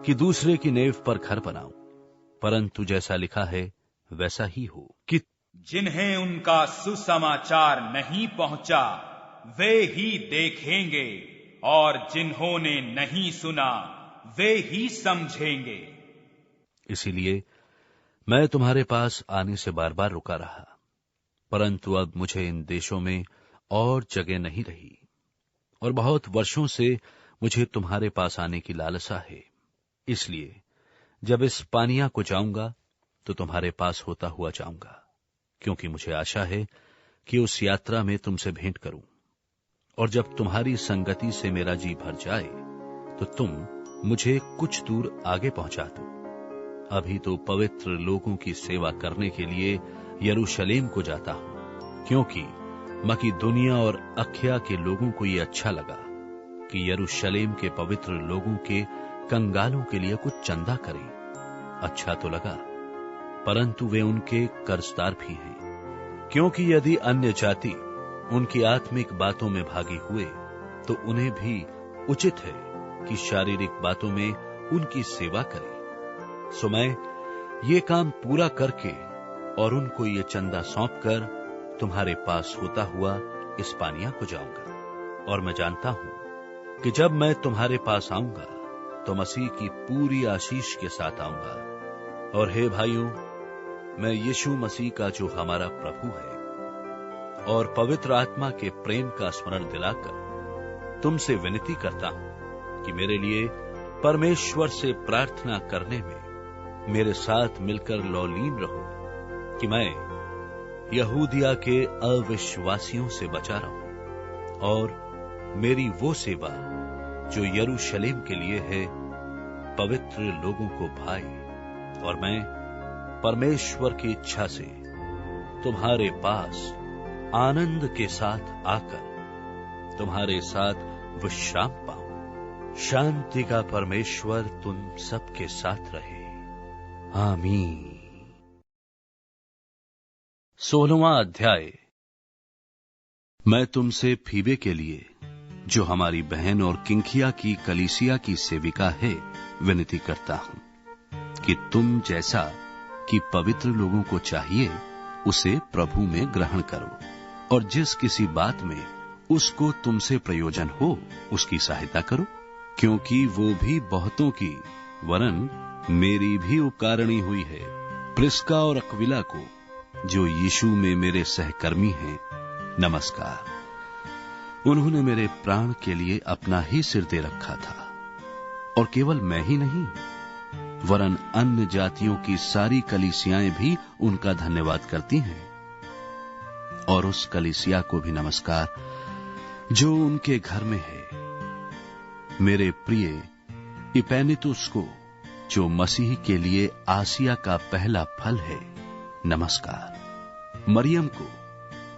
कि दूसरे की नेव पर घर बनाऊं, परंतु जैसा लिखा है वैसा ही हो कि जिन्हें उनका सुसमाचार नहीं पहुंचा वे ही देखेंगे, और जिन्होंने नहीं सुना वे ही समझेंगे। इसीलिए मैं तुम्हारे पास आने से बार बार रुका रहा, परंतु अब मुझे इन देशों में और जगह नहीं रही, और बहुत वर्षों से मुझे तुम्हारे पास आने की लालसा है। इसलिए जब इस पानिया को जाऊंगा तो तुम्हारे पास होता हुआ जाऊंगा, क्योंकि मुझे आशा है कि उस यात्रा में तुमसे भेंट करूं, और जब तुम्हारी संगति से मेरा जी भर जाए तो तुम मुझे कुछ दूर आगे पहुंचा दो। अभी तो पवित्र लोगों की सेवा करने के लिए यरूशलेम को जाता हूं, क्योंकि मकीदुनिया और अखया के लोगों को यह अच्छा लगा कि यरूशलेम के पवित्र लोगों के कंगालों के लिए कुछ चंदा करें। अच्छा तो लगा, परंतु वे उनके कर्जदार भी हैं, क्योंकि यदि अन्य जाति उनकी आत्मिक बातों में भागी हुए तो उन्हें भी उचित है कि शारीरिक बातों में उनकी सेवा करें। सो मैं ये काम पूरा करके और उनको ये चंदा सौंपकर तुम्हारे पास होता हुआ इस्पानिया को जाऊंगा। और मैं जानता हूं कि जब मैं तुम्हारे पास आऊंगा तो मसीह की पूरी आशीष के साथ आऊंगा। और हे भाइयों, मैं यीशु मसीह का जो हमारा प्रभु है और पवित्र आत्मा के प्रेम का स्मरण दिलाकर तुमसे विनती करता हूं कि मेरे लिए परमेश्वर से प्रार्थना करने में मेरे साथ मिलकर लौलीन रहो, कि मैं यहूदिया के अविश्वासियों से बचा रहूं और मेरी वो सेवा जो यरूशलेम के लिए है पवित्र लोगों को भाए, और मैं परमेश्वर की इच्छा से तुम्हारे पास आनंद के साथ आकर तुम्हारे साथ विश्राम पाऊं। शांति का परमेश्वर तुम सबके साथ रहे। आमीन। 16वां अध्याय। मैं तुमसे फीबे के लिए, जो हमारी बहन और किंखिया की कलीसिया की सेविका है, विनती करता हूं कि तुम जैसा कि पवित्र लोगों को चाहिए उसे प्रभु में ग्रहण करो, और जिस किसी बात में उसको तुमसे प्रयोजन हो उसकी सहायता करो, क्योंकि वो भी बहुतों की वरन मेरी भी उपकारणी हुई है। प्रिस्का और अक्विला को, जो यीशु में मेरे सहकर्मी हैं, नमस्कार। उन्होंने मेरे प्राण के लिए अपना ही सिर दे रखा था, और केवल मैं ही नहीं वरन अन्य जातियों की सारी कलीसियाएं भी उनका धन्यवाद करती हैं। और उस कलीसिया को भी नमस्कार जो उनके घर में है। मेरे प्रिय इपैनितुस को, जो मसीह के लिए आसिया का पहला फल है, नमस्कार। मरियम को,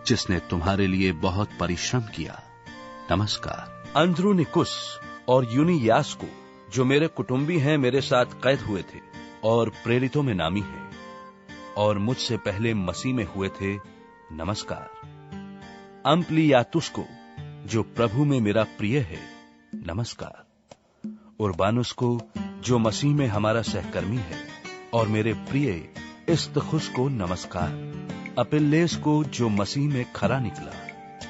जिसने तुम्हारे लिए बहुत परिश्रम किया, नमस्कार। अंद्रुनिकुस और यूनियास को, जो मेरे कुटुंबी हैं, मेरे साथ कैद हुए थे और प्रेरितों में नामी हैं और मुझसे पहले मसीह में हुए थे, नमस्कार। अम्प्लियातुस को, जो प्रभु में मेरा प्रिय है, नमस्कार। उर्बानुस को, जो मसीह में हमारा सहकर्मी है, और मेरे प्रिय इस्तखुस को नमस्कार। अपिल्लेस को, जो मसीह में खरा निकला,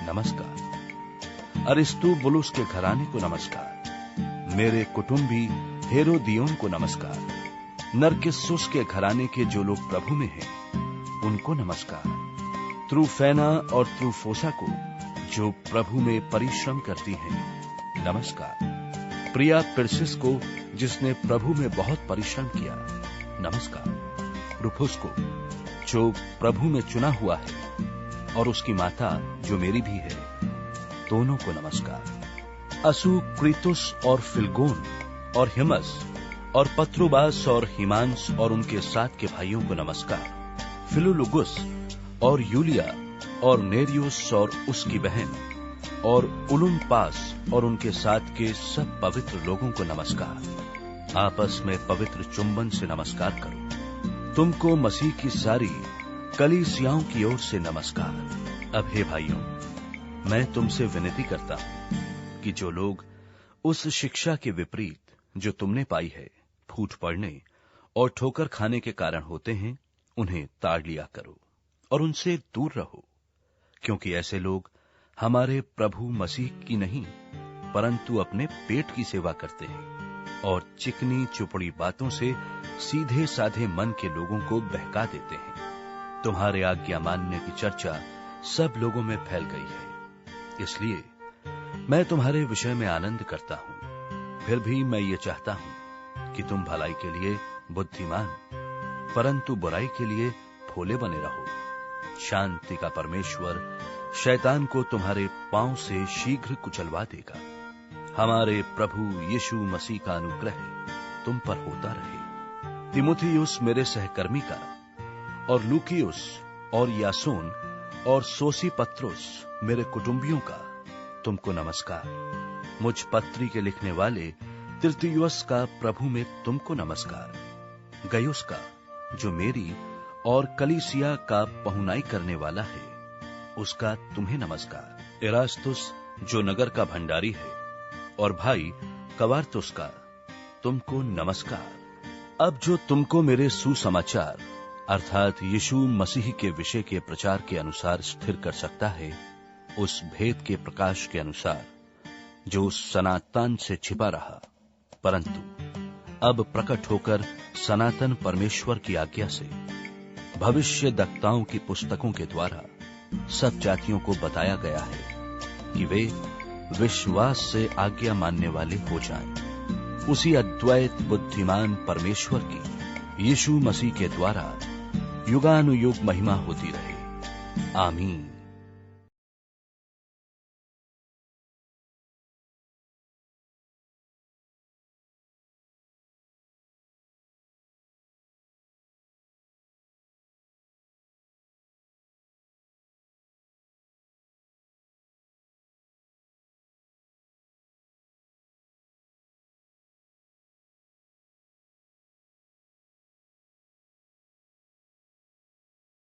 नमस्कार। अरिस्तुबुलुस के घराने को नमस्कार। मेरे कुटुंबी हेरोदियोन को नमस्कार। नरकिस्सुस के घराने के जो लोग प्रभु में हैं, उनको नमस्कार। त्रुफैना और त्रुफोसा को, जो प्रभु में परिश्रम करती हैं, नमस्कार। प्रिया पिरसिस को, जिसने प्रभु में बहुत परिश्रम किया, नमस्कार। रुफुस को, जो प्रभु में चुना हुआ है, और उसकी माता जो मेरी भी है, दोनों को नमस्कार। असुक्रितुस और फिलगोन और हिमस और पत्रुबास और हिमांस और उनके साथ के भाइयों को नमस्कार। फिलुलुगुस और यूलिया और नेरियोस और उसकी बहन और उलुम्पास और उनके साथ के सब पवित्र लोगों को नमस्कार। आपस में पवित्र चुंबन से नमस्कार करो। तुमको मसीह की सारी कलीसियाओं की ओर से नमस्कार। अब हे भाइयों, मैं तुमसे विनती करता हूं कि जो लोग उस शिक्षा के विपरीत जो तुमने पाई है, फूट पड़ने और ठोकर खाने के कारण होते हैं, उन्हें ताड़ लिया करो और उनसे दूर रहो, क्योंकि ऐसे लोग हमारे प्रभु मसीह की नहीं परंतु अपने पेट की सेवा करते हैं। और चिकनी चुपड़ी बातों से सीधे साधे मन के लोगों को बहका देते हैं। तुम्हारे आज्ञा मानने की चर्चा सब लोगों में फैल गई है, इसलिए मैं तुम्हारे विषय में आनंद करता हूं। फिर भी मैं ये चाहता हूं कि तुम भलाई के लिए बुद्धिमान, परंतु बुराई के लिए भोले बने रहो। शांति का परमेश्वर शैतान को तुम्हारे पांव से शीघ्र कुचलवा देगा। हमारे प्रभु यीशु मसीह का अनुग्रह तुम पर होता रहे। तिमुथियुस मेरे सहकर्मी का, और लूकियुस और यासोन और सोसीपत्रुस मेरे कुटुंबियों का तुमको नमस्कार। मुझ पत्री के लिखने वाले तिर्तियुस का प्रभु में तुमको नमस्कार। गयुस का, जो मेरी और कलीसिया का पहुनाई करने वाला है, उसका तुम्हें नमस्कार। इरास्तुस, जो नगर का भंडारी है, और भाई कवारतुस का तुमको नमस्कार। अब जो तुमको मेरे सुसमाचार अर्थात यीशु मसीह के विषय के प्रचार के अनुसार स्थिर कर सकता है, उस भेद के प्रकाश के अनुसार जो सनातन से छिपा रहा, परंतु अब प्रकट होकर सनातन परमेश्वर की आज्ञा से भविष्य वक्ताओं की पुस्तकों के द्वारा सब जातियों को बताया गया है कि वे विश्वास से आज्ञा मानने वाले हो जाएं। उसी अद्वैत बुद्धिमान परमेश्वर की यीशु मसीह के द्वारा युगानुयुग महिमा होती रहे। आमीन।